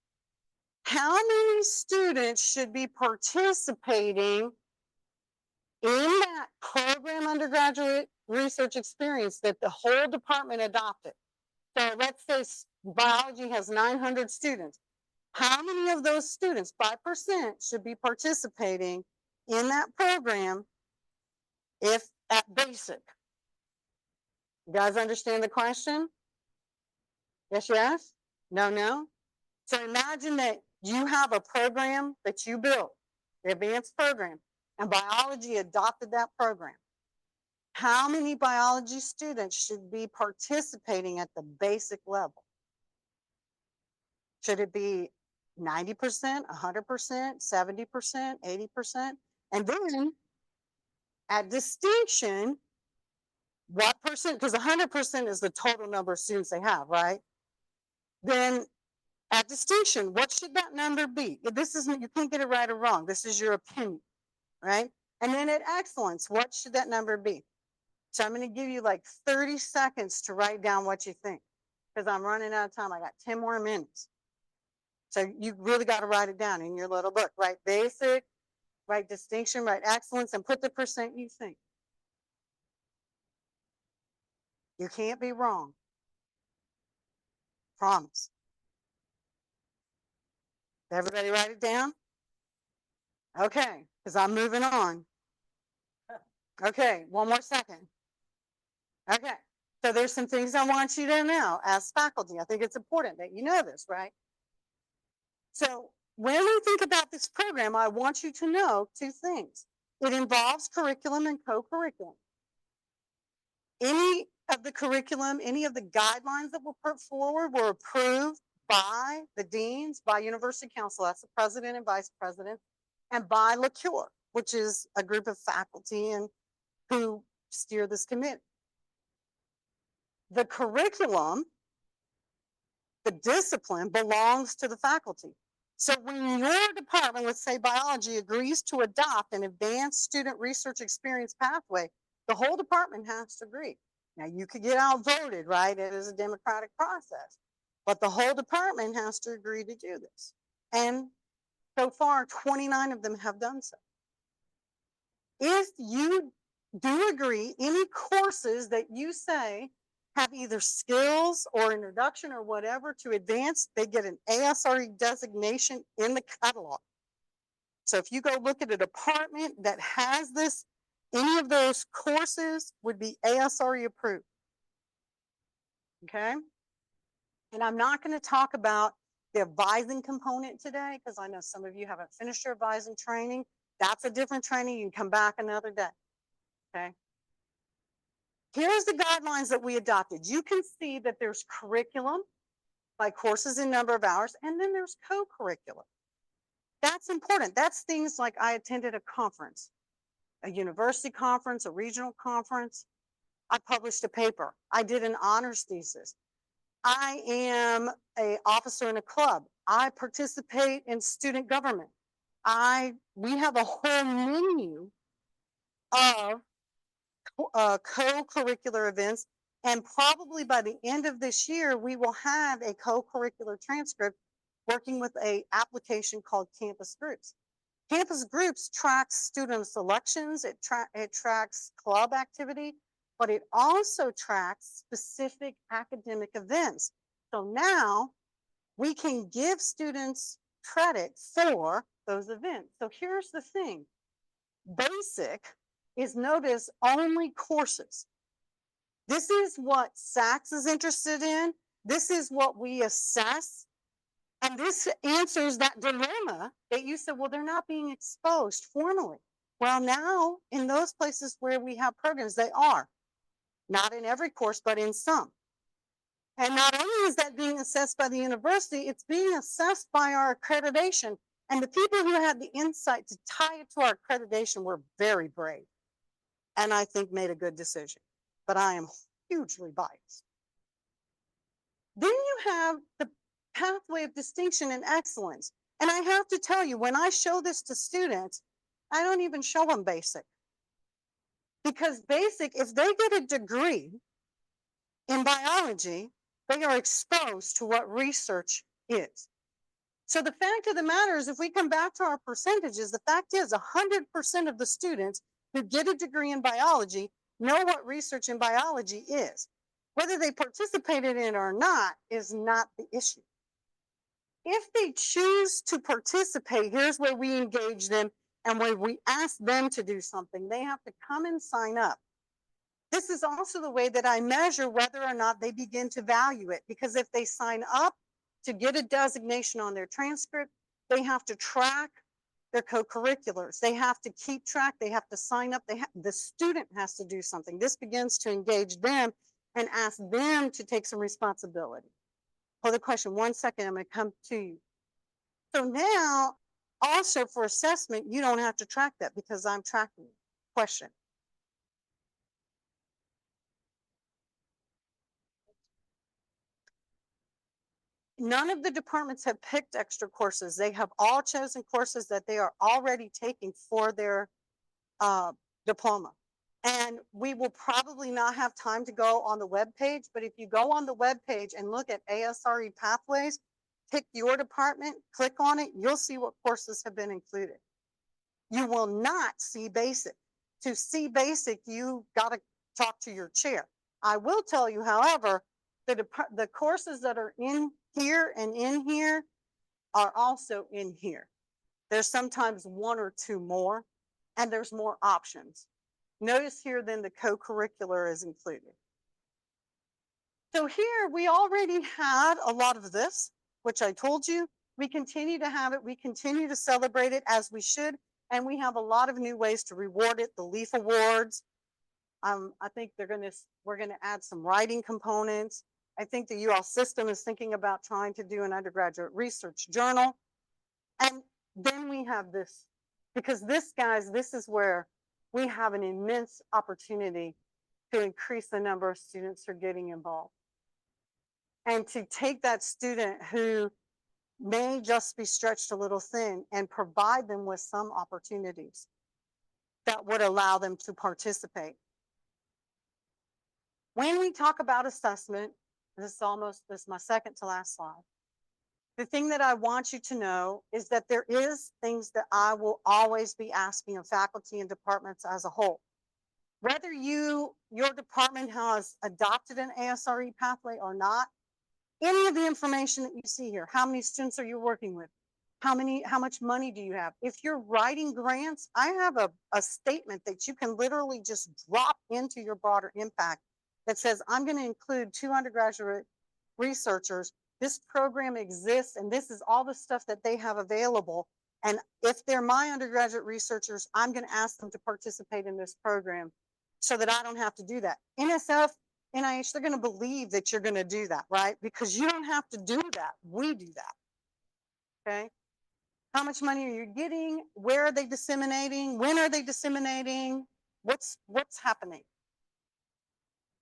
S1: How many students should be participating in that program undergraduate research experience that the whole department adopted? So let's say biology has 900 students. How many of those students, 5%, should be participating in that program if at basic? You guys understand the question? Yes, yes? No, no? So imagine that you have a program that you built, the advanced program, and biology adopted that program. How many biology students should be participating at the basic level? Should it be 90%, 100%, 70%, 80%? And then at distinction, what percent? Because 100% is the total number of students they have, right? Then at distinction, what should that number be? This isn't, you can't get it right or wrong. This is your opinion, right? And then at excellence, what should that number be? So I'm going to give you like 30 seconds to write down what you think, because I'm running out of time. I got 10 more minutes. So you really got to write it down in your little book. Write basic, write distinction, write excellence, and put the percent you think. You can't be wrong. Promise. Everybody write it down? Okay, because I'm moving on. Okay, one more second. Okay, so there's some things I want you to know as faculty. I think it's important that you know this, right? So when we think about this program, I want you to know two things. It involves curriculum and co-curriculum. Any of the curriculum, any of the guidelines that were put forward were approved by the deans, by university council, that's the president and vice president, and by LaCure, which is a group of faculty and who steer this committee. The curriculum, the discipline belongs to the faculty. So when your department, let's say biology, agrees to adopt an advanced student research experience pathway, the whole department has to agree. Now you could get outvoted, right? It is a democratic process, but the whole department has to agree to do this. And so far, 29 of them have done so. If you do agree, any courses that you say have either skills or introduction or whatever to advance, they get an ASRE designation in the catalog. So if you go look at a department that has this, any of those courses would be ASRE approved. Okay. And I'm not going to talk about the advising component today because I know some of you haven't finished your advising training. That's a different training. You can come back another day. Okay. Here's the guidelines that we adopted. You can see that there's curriculum by courses in number of hours, and then there's co-curriculum. That's important. That's things like I attended a conference, a university conference, a regional conference. I published a paper. I did an honors thesis. I am an officer in a club. I participate in student government. We have a whole menu of co-curricular events, and probably by the end of this year, we will have a co-curricular transcript working with a application called Campus Groups. Campus Groups tracks student selections, it tracks club activity, but it also tracks specific academic events. So now we can give students credit for those events. So here's the thing. Basic is notice only courses. This is what SACS is interested in. This is what we assess. And this answers that dilemma that you said, well, they're not being exposed formally. Well, now in those places where we have programs, they are. Not in every course, but in some. And not only is that being assessed by the university, it's being assessed by our accreditation. And the people who had the insight to tie it to our accreditation were very brave. And I think made a good decision. But I am hugely biased. Then you have the pathway of distinction and excellence. And I have to tell you, when I show this to students, I don't even show them basic. Because basic, if they get a degree in biology, they are exposed to what research is. So the fact of the matter is, if we come back to our percentages, the fact is 100% of the students who get a degree in biology know what research in biology is. Whether they participated in it or not is not the issue. If they choose to participate, here's where we engage them and where we ask them to do something. They have to come and sign up. This is also the way that I measure whether or not they begin to value it, because if they sign up to get a designation on their transcript, they have to track their co-curriculars. They have to keep track. They have to sign up. The student has to do something. This begins to engage them and ask them to take some responsibility. Hold the question 1 second. I'm going to come to you. So now, also for assessment, you don't have to track that because I'm tracking it. Question. None of the departments have picked extra courses. They have all chosen courses that they are already taking for their diploma. And we will probably not have time to go on the web page, but if you go on the web page and look at ASRE pathways, pick your department, click on it, you'll see what courses have been included. You will not see basic. To see basic, you got to talk to your chair. I will tell you, however, the courses that are in here and in here are also in here. There's sometimes one or two more, and there's more options. Notice here then the co-curricular is included. So here we already had a lot of this, which I told you. We continue to have it. We continue to celebrate it as we should. And we have a lot of new ways to reward it. The Leaf Awards. I think we're gonna add some writing components. I think the UL system is thinking about trying to do an undergraduate research journal. And then we have this, because this, guys, this is where we have an immense opportunity to increase the number of students who are getting involved. And to take that student who may just be stretched a little thin and provide them with some opportunities that would allow them to participate. When we talk about assessment, this is my second to last slide. The thing that I want you to know is that there is things that I will always be asking of faculty and departments as a whole. Whether your department has adopted an ASRE pathway or not, any of the information that you see here, how many students are you working with? How much money do you have? If you're writing grants, I have a statement that you can literally just drop into your broader impact that says, I'm going to include 2 undergraduate researchers. This program exists, and this is all the stuff that they have available. And if they're my undergraduate researchers, I'm going to ask them to participate in this program so that I don't have to do that. NSF, NIH, they're going to believe that you're going to do that, right? Because you don't have to do that. We do that. Okay. How much money are you getting? Where are they disseminating? When are they disseminating? What's happening?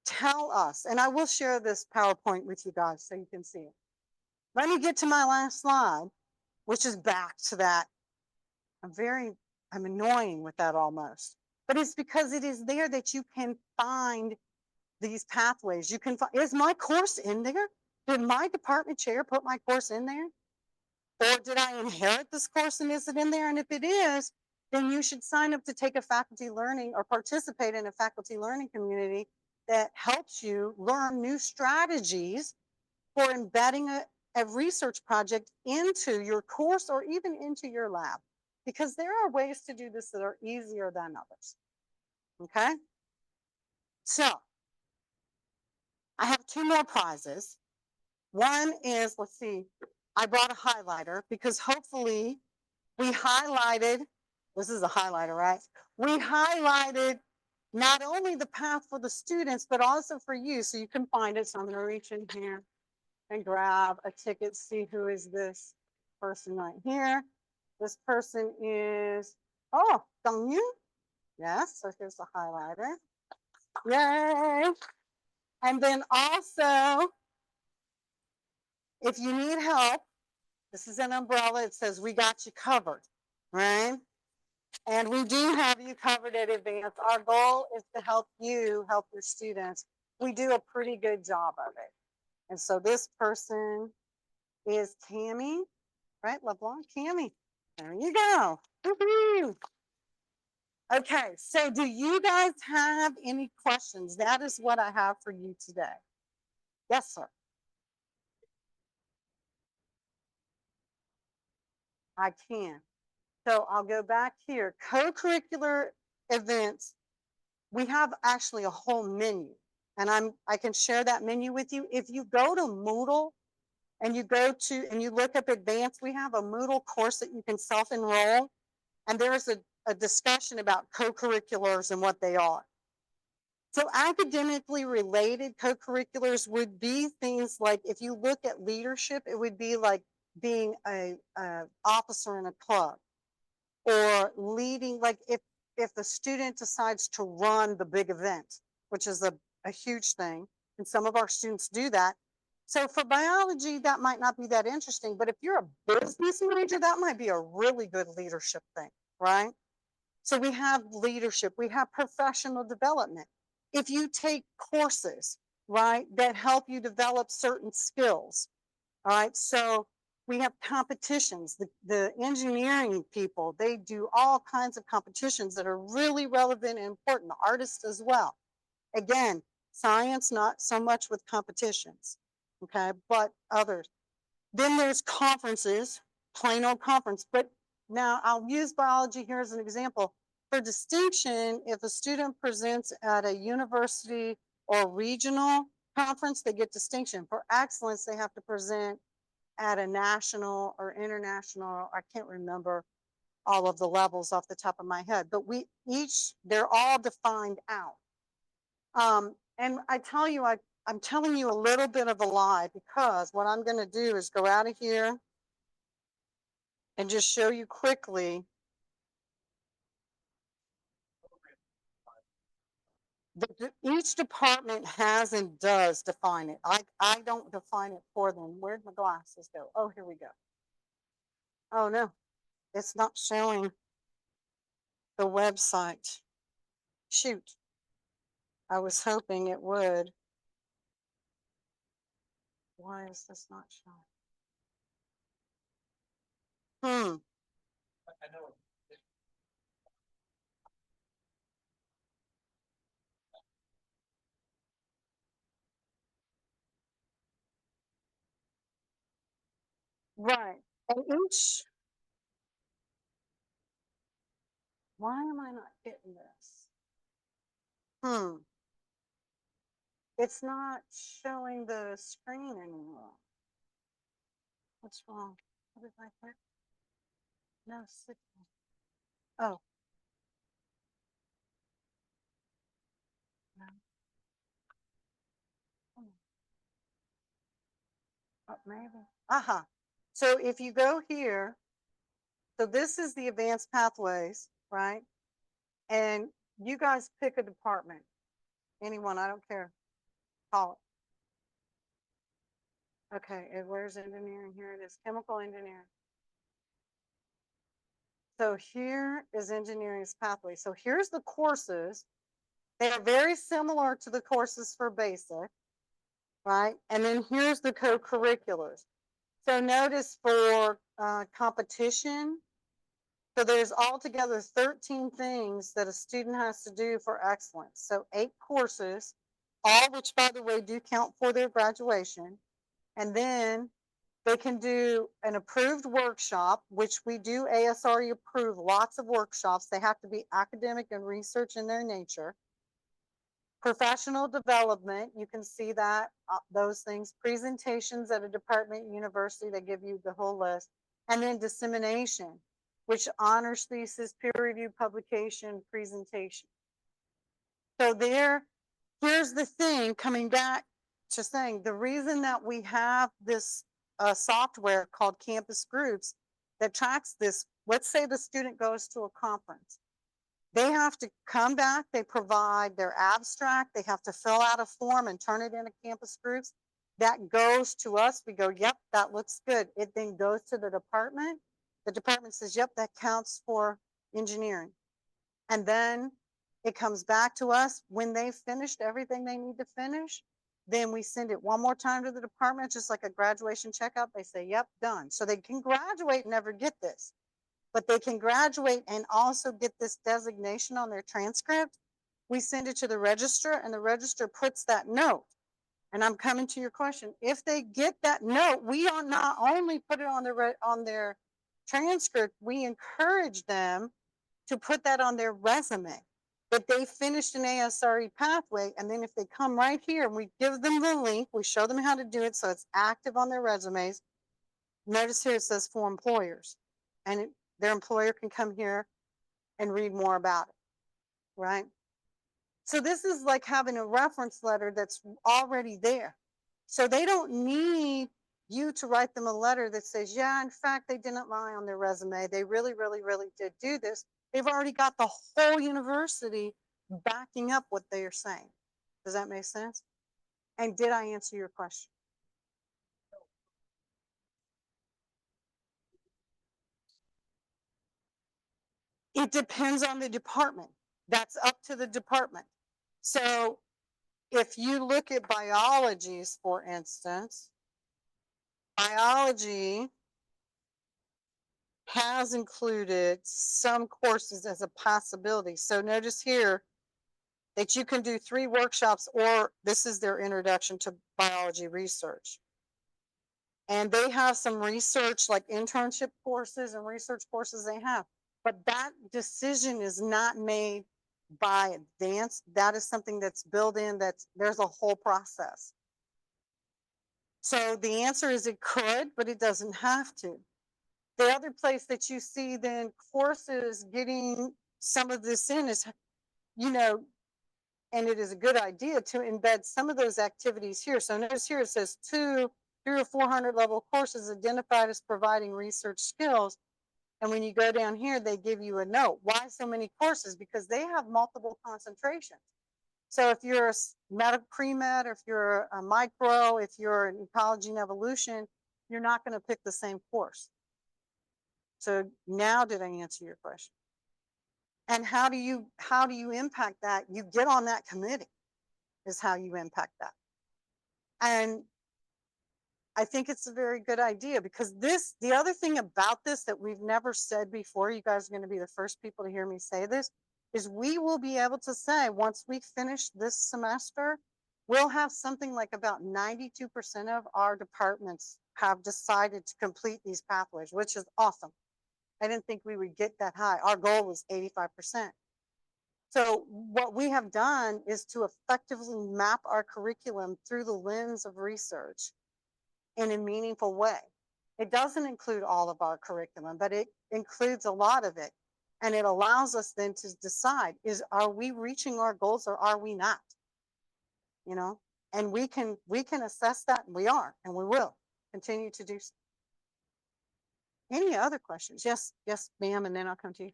S1: Tell us. And I will share this PowerPoint with you guys so you can see it. Let me get to my last slide, which is back to that. I'm annoying with that almost, but it's because it is there that you can find these pathways. You can find, is my course in there? Did my department chair put my course in there? Or did I inherit this course and is it in there? And if it is, then you should sign up to take a faculty learning or participate in a faculty learning community that helps you learn new strategies for embedding a research project into your course or even into your lab, because there are ways to do this that are easier than others. Okay. So I have 2 more prizes. One is, let's see, I brought a highlighter because hopefully we highlighted, this is a highlighter, right? We highlighted not only the path for the students, but also for you. So you can find it. So I'm going to reach in here and grab a ticket, see who is this person right here. This person is, oh, Dong Yu. Yes, so here's the highlighter. Yay. And then also, if you need help, this is an umbrella. It says, we got you covered, right? And we do have you covered at Advance. Our goal is to help you help your students. We do a pretty good job of it. And so this person is Tammy, right? LeBlanc, Tammy. There you go. Woo-hoo. Okay, so do you guys have any questions? That is what I have for you today. Yes, sir. I can. So I'll go back here. Co-curricular events. We have actually a whole menu, and I can share that menu with you. If you go to Moodle and you look up advanced, we have a Moodle course that you can self-enroll, and there's a discussion about co-curriculars and what they are. So academically related co-curriculars would be things like, if you look at leadership, it would be like being a officer in a club, or leading, like if the student decides to run the big event, which is a huge thing, and some of our students do that. So for biology, that might not be that interesting, but if you're a business major, that might be a really good leadership thing, right? So we have leadership, we have professional development. If you take courses, right, that help you develop certain skills, all right? So We have competitions. The engineering people, they do all kinds of competitions that are really relevant and important. Artists as well. Again, science, not so much with competitions, okay, but others. Then there's conferences, plain old conference. But now I'll use biology here as an example. For distinction, if a student presents at a university or regional conference, they get distinction. For excellence, they have to present at a national or international, I can't remember all of the levels off the top of my head, but they're all defined out. And I tell you, I'm telling you a little bit of a lie, because what I'm going to do is go out of here and just show you quickly that each department has and does define it. I don't define it for them. Where'd my glasses go? Oh, here we go. Oh no, it's not showing the website. Shoot. I was hoping it would. Why is this not showing? Right. And why am I not getting this? It's not showing the screen anymore. What's wrong? What did I hit? No signal. Oh. No. Oh, maybe. Aha. So if you go here, so this is the advanced pathways, right? And you guys pick a department. Anyone, I don't care. Call it. Okay, and where's engineering? Here it is, chemical engineering. So here is engineering's pathway. So here's the courses. They are very similar to the courses for basic, right? And then here's the co-curriculars. So notice for competition, so there's altogether 13 things that a student has to do for excellence. So 8 courses, all which, by the way, do count for their graduation. And then they can do an approved workshop, which we do ASRE approve lots of workshops. They have to be academic and research in their nature. Professional development, you can see that, those things. Presentations at a department, university, they give you the whole list. And then dissemination, which honors thesis, peer review, publication, presentation. So here's the thing, coming back to saying, the reason that we have this software called Campus Groups that tracks this, let's say the student goes to a conference. They have to come back, they provide their abstract, they have to fill out a form and turn it into Campus Groups. That goes to us, we go, yep, that looks good. It then goes to the department. The department says, yep, that counts for engineering. And then it comes back to us when they've finished everything they need to finish. Then we send it one more time to the department, just like a graduation checkup. They say, yep, done. So they can graduate and never get this, but they can graduate and also get this designation on their transcript. We send it to the register, and the register puts that note. And I'm coming to your question. If they get that note, we are not only put it on their transcript, we encourage them to put that on their resume, that they finished an ASRE pathway. And then if they come right here and we give them the link, we show them how to do it so it's active on their resumes. Notice here it says for employers, and their employer can come here and read more about it, right? So this is like having a reference letter that's already there. So they don't need you to write them a letter that says, yeah, in fact, they didn't lie on their resume. They really, really, really did do this. They've already got the whole university backing up what they are saying. Does that make sense? And did I answer your question? It depends on the department. That's up to the department. So if you look at biologies, for instance, biology has included some courses as a possibility. So notice here that you can do 3 workshops, or this is their introduction to biology research. And they have some research, like internship courses and research courses they have. But that decision is not made by advance. That is something that's built in, there's a whole process. So the answer is it could, but it doesn't have to. The other place that you see then courses getting some of this in is, and it is a good idea to embed some of those activities here. So notice here it says 300 or 400 level courses identified as providing research skills. And when you go down here, they give you a note. Why so many courses? Because they have multiple concentrations. So if you're a medical pre-med, or if you're a micro, if you're an ecology and evolution, you're not going to pick the same course. So now did I answer your question? And how do you impact that? You get on that committee is how you impact that. And I think it's a very good idea, because the other thing about this that we've never said before, you guys are going to be the first people to hear me say this, is we will be able to say, once we finish this semester, we'll have something like about 92% of our departments have decided to complete these pathways, which is awesome. I didn't think we would get that high. Our goal was 85%. So what we have done is to effectively map our curriculum through the lens of research in a meaningful way. It doesn't include all of our curriculum, but it includes a lot of it. And it allows us then to decide, are we reaching our goals or are we not? And we can assess that, and we are, and we will continue to do so. Any other questions? Yes, ma'am, and then I'll come to you.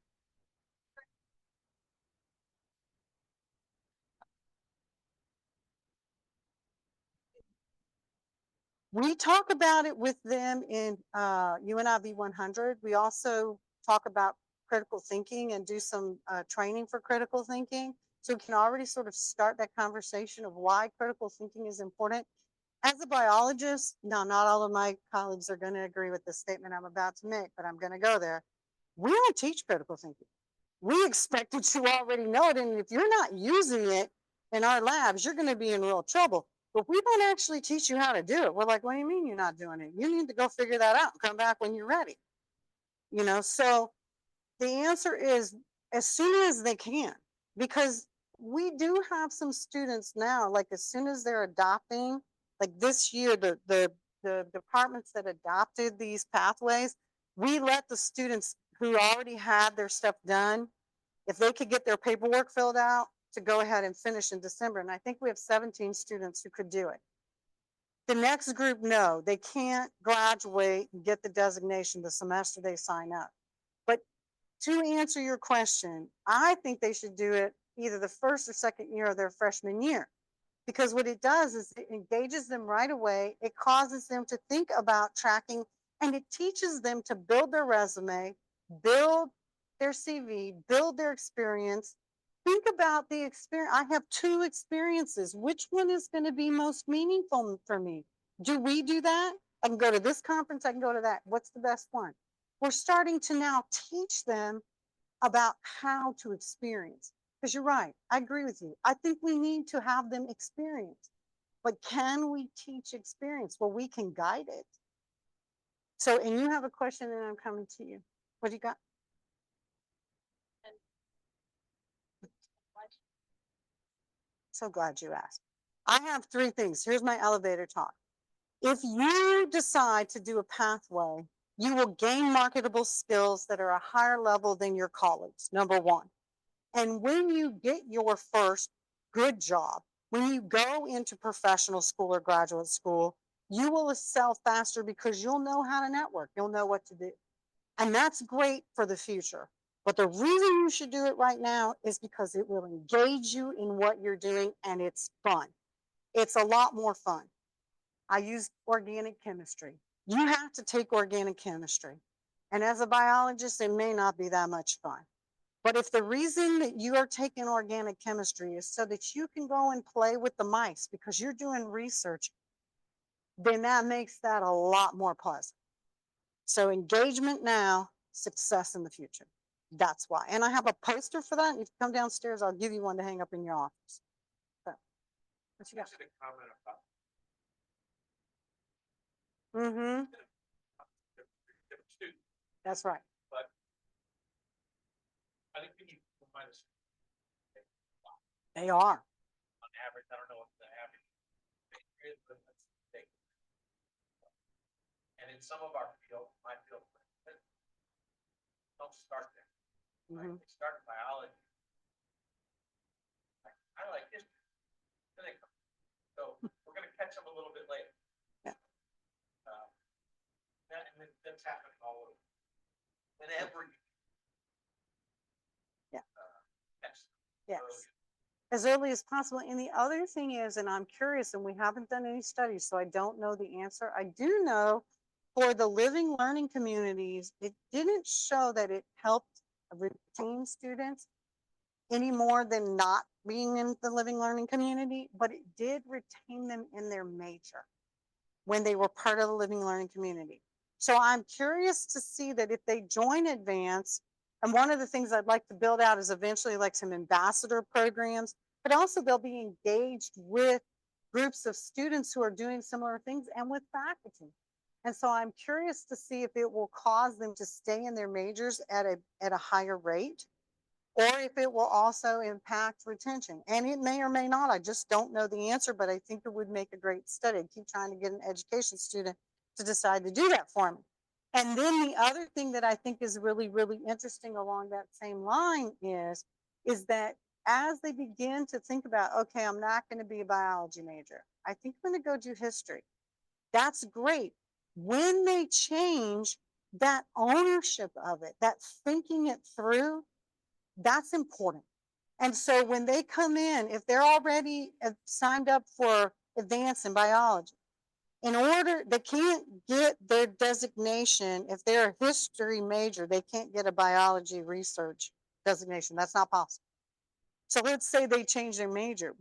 S1: We talk about it with them in UNIV 100. We also talk about critical thinking and do some training for critical thinking. So we can already sort of start that conversation of why critical thinking is important. As a biologist, now not all of my colleagues are going to agree with the statement I'm about to make, but I'm going to go there. We don't teach critical thinking. We expect that you already know it. And if you're not using it in our labs, you're going to be in real trouble. But we don't actually teach you how to do it. We're like, what do you mean you're not doing it? You need to go figure that out and come back when you're ready. So the answer is as soon as they can, because we do have some students now, like as soon as they're adopting, like this year, the departments that adopted these pathways, we let the students who already had their stuff done, if they could get their paperwork filled out, to go ahead and finish in December. And I think we have 17 students who could do it. The next group, no, they can't graduate and get the designation the semester they sign up. But to answer your question, I think they should do it either the first or second year of their freshman year, because what it does is it engages them right away. It causes them to think about tracking, and it teaches them to build their resume, build their CV, build their experience. Think about the experience. I have 2 experiences. Which one is going to be most meaningful for me? Do we do that? I can go to this conference, I can go to that. What's the best one? We're starting to now teach them about how to experience. Because you're right, I agree with you. I think we need to have them experience. But can we teach experience? Well, we can guide it. So, and you have a question, and I'm coming to you. What do you got? So glad you asked. I have 3 things. Here's my elevator talk. If you decide to do a pathway, you will gain marketable skills that are a higher level than your colleagues, number 1. And when you get your first good job, when you go into professional school or graduate school, you will excel faster because you'll know how to network. You'll know what to do. And that's great for the future. But the reason you should do it right now is because it will engage you in what you're doing, and it's fun. It's a lot more fun. I use organic chemistry. You have to take organic chemistry. And as a biologist, it may not be that much fun. But if the reason that you are taking organic chemistry is so that you can go and play with the mice because you're doing research, then that makes that a lot more pleasant. So engagement now, success in the future. That's why. And I have a poster for that. If you come downstairs, I'll give you one to hang up in your office. So, what you got? Mm-hmm. That's right.
S2: I think we need to remind us.
S1: They are.
S2: On average, I don't know what the average is, but let's take. And in some of our field, my field, don't start there. Right? They start in biology. I like history. Then they come. So we're going to catch them a little bit later.
S1: Yeah.
S2: And that's happening all over. Whenever you.
S1: Yeah.
S2: Yes.
S1: Yes. As early as possible. And the other thing is, and I'm curious, and we haven't done any studies, so I don't know the answer. I do know for the living learning communities, it didn't show that it helped retain students any more than not being in the living learning community, but it did retain them in their major when they were part of the living learning community. So I'm curious to see that if they join Advance, and one of the things I'd like to build out is eventually like some ambassador programs, but also they'll be engaged with groups of students who are doing similar things and with faculty. And so I'm curious to see if it will cause them to stay in their majors at a higher rate, or if it will also impact retention. And it may or may not. I just don't know the answer, but I think it would make a great study. I keep trying to get an education student to decide to do that for me. And then the other thing that I think is really, really interesting along that same line is that as they begin to think about, okay, I'm not going to be a biology major, I think I'm going to go do history. That's great. When they change that ownership of it, that thinking it through, that's important. And so when they come in, if they're already signed up for advanced in biology, in order, they can't get their designation. If they're a history major, they can't get a biology research designation. That's not possible. So let's say they change their major.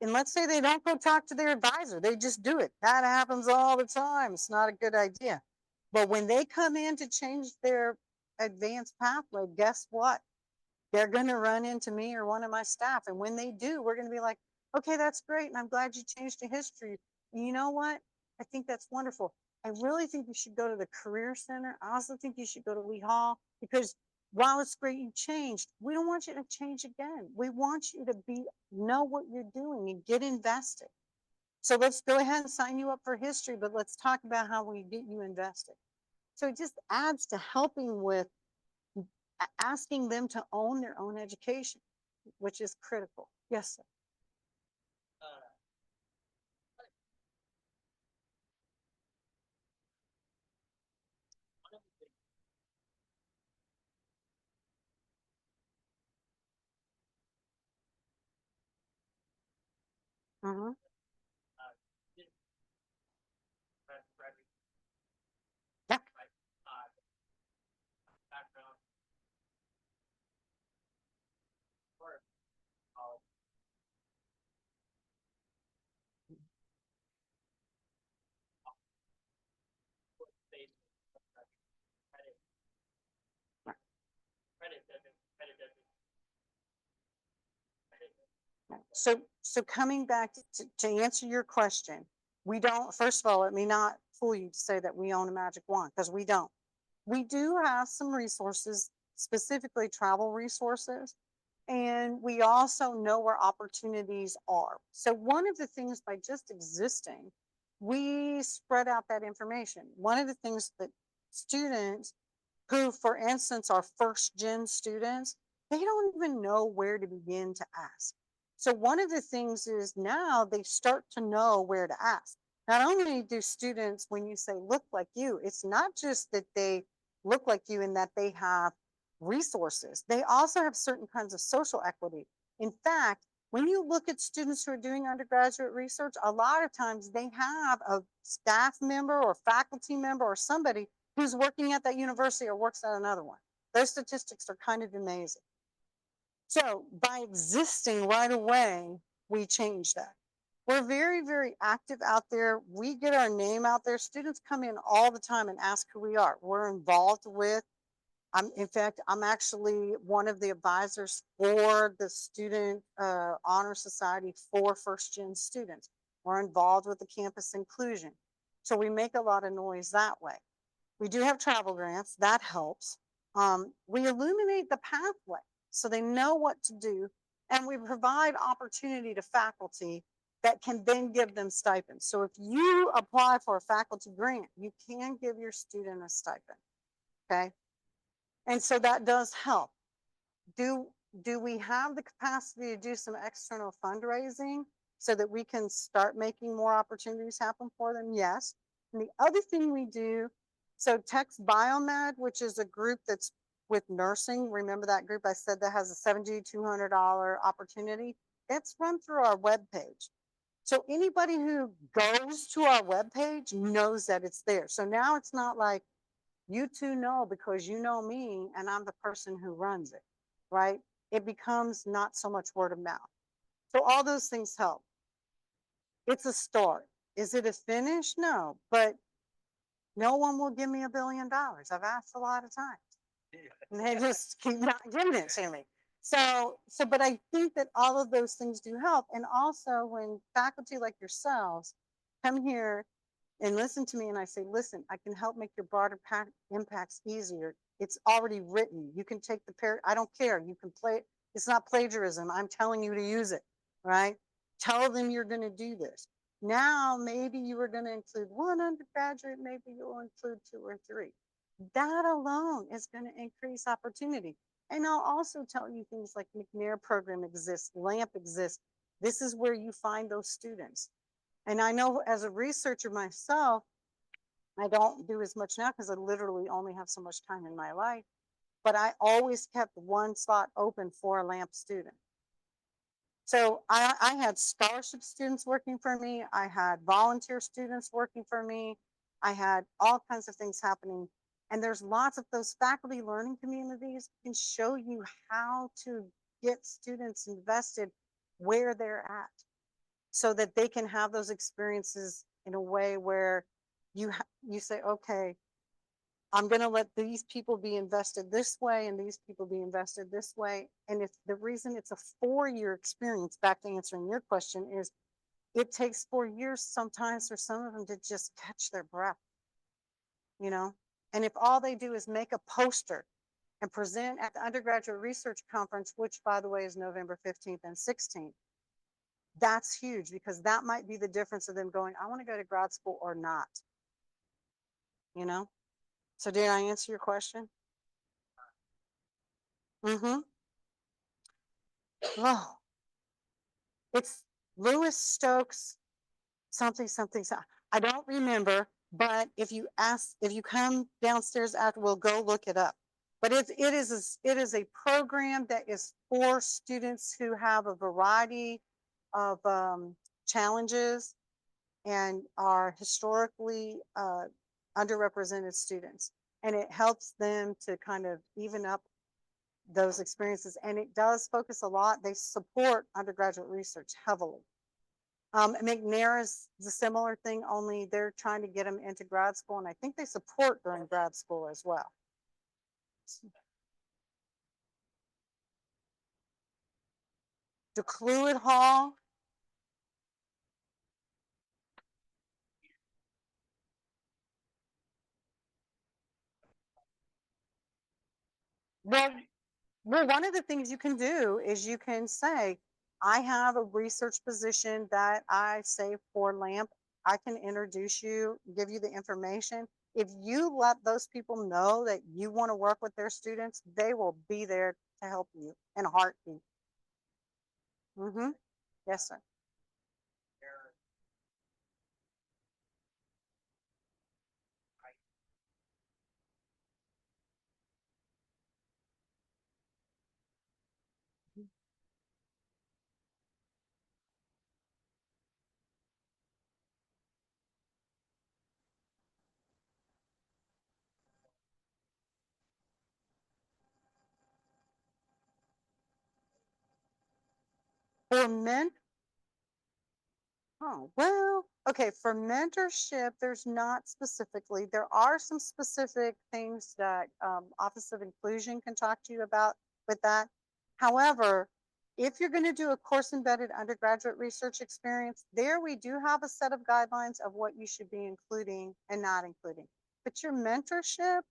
S1: And let's say they don't go talk to their advisor. They just do it. That happens all the time. It's not a good idea. But when they come in to change their advanced pathway, guess what? They're going to run into me or one of my staff. And when they do, we're going to be like, okay, that's great. And I'm glad you changed to history. And you know what? I think that's wonderful. I really think you should go to the Career Center. I also think you should go to Lee Hall, because while it's great you changed, we don't want you to change again. We want you to know what you're doing and get invested. So let's go ahead and sign you up for history, but let's talk about how we get you invested. So it just adds to helping with asking them to own their own education, which is critical. Yes, sir. Mm-hmm. Yeah. So coming back to answer your question, we don't, first of all, let me not fool you to say that we own a magic wand, because we don't. We do have some resources, specifically travel resources, and we also know where opportunities are. So one of the things, by just existing, we spread out that information. One of the things that students who, for instance, are first gen students, they don't even know where to begin to ask. So one of the things is now they start to know where to ask. Not only do students, when you say look like you, it's not just that they look like you and that they have resources. They also have certain kinds of social equity. In fact, when you look at students who are doing undergraduate research, a lot of times they have a staff member or faculty member or somebody who's working at that university or works at another one. Those statistics are kind of amazing. So by existing right away, we change that. We're very, very active out there. We get our name out there. Students come in all the time and ask who we are. We're involved with In fact, I'm actually one of the advisors for the Student Honor Society for first gen students. We're involved with the campus inclusion. So we make a lot of noise that way. We do have travel grants, that helps. We illuminate the pathway so they know what to do, and we provide opportunity to faculty that can then give them stipends. So if you apply for a faculty grant, you can give your student a stipend, okay? And so that does help. Do we have the capacity to do some external fundraising so that we can start making more opportunities happen for them? Yes. And the other thing we do, so Text Biomed, which is a group that's with nursing, remember that group I said that has a $7,200 opportunity? It's run through our webpage. So anybody who goes to our webpage knows that it's there. So now it's not like, you two know because you know me and I'm the person who runs it, right? It becomes not so much word of mouth. So all those things help. It's a start. Is it a finish? No, but no one will give me $1 billion. I've asked a lot of times and they just keep not giving it to me. But I think that all of those things do help. And also when faculty like yourselves come here and listen to me and I say, listen, I can help make your broader impacts easier. It's already written. You can take the I don't care. You can play it. It's not plagiarism. I'm telling you to use it, right? Tell them you're going to do this. Now, maybe you were going to include one undergraduate, maybe you'll include 2 or 3. That alone is going to increase opportunity. And I'll also tell you things like McNair program exists, LAMP exists. This is where you find those students. And I know as a researcher myself, I don't do as much now because I literally only have so much time in my life, but I always kept one slot open for a LAMP student. So I had scholarship students working for me. I had volunteer students working for me. I had all kinds of things happening. And there's lots of those faculty learning communities can show you how to get students invested where they're at, so that they can have those experiences in a way where you say, okay, I'm going to let these people be invested this way and these people be invested this way. And if the reason it's a 4-year experience, back to answering your question, is it takes 4 years sometimes for some of them to just catch their breath, you know? And if all they do is make a poster and present at the undergraduate research conference, which by the way is November 15th and 16th, that's huge because that might be the difference of them going, I want to go to grad school or not, you know? So did I answer your question? Mm-hmm. Oh, it's Lewis Stokes, something, something. I don't remember, but if you come downstairs after, we'll go look it up. But it is a program that is for students who have a variety of challenges and are historically underrepresented students. And it helps them to kind of even up those experiences. And it does focus a lot. They support undergraduate research heavily. McNair is a similar thing, only they're trying to get them into grad school. And I think they support during grad school as well. DeCluid Hall. Well, one of the things you can do is you can say, I have a research position that I say for LAMP. I can introduce you, give you the information. If you let those people know that you want to work with their students, they will be there to help you in a heartbeat. Mm-hmm. Yes, sir. For men, Oh, well, okay, for mentorship, there's not specifically, there are some specific things that Office of Inclusion can talk to you about with that. However, if you're going to do a course embedded undergraduate research experience, there we do have a set of guidelines of what you should be including and not including. But your mentorship,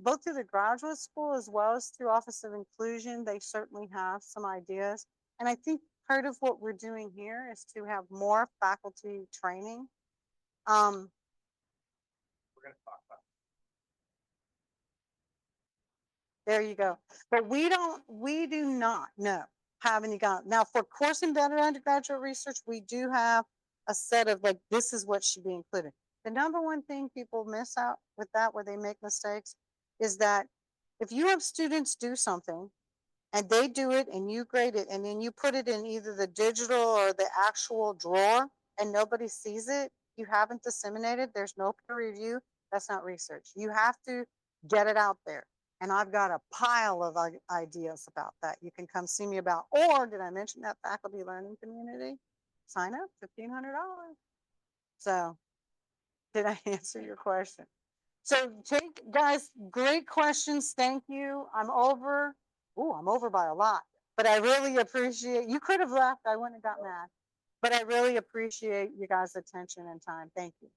S1: both through the graduate school as well as through Office of Inclusion, they certainly have some ideas. And I think part of what we're doing here is to have more faculty training.
S2: We're gonna talk about.
S1: There you go. But we do not have any guide. Now for course embedded undergraduate research, we do have a set of like, this is what should be included. The number one thing people miss out with that, where they make mistakes, is that if you have students do something and they do it and you grade it and then you put it in either the digital or the actual drawer and nobody sees it, you haven't disseminated, there's no peer review, that's not research. You have to get it out there. And I've got a pile of ideas about that you can come see me about. Or did I mention that faculty learning community? Sign up, $1,500. So did I answer your question? So take, guys, great questions. Thank you. I'm over. Oh, I'm over by a lot, but I really appreciate, you could have left. I wouldn't have got mad, but I really appreciate you guys' attention and time. Thank you.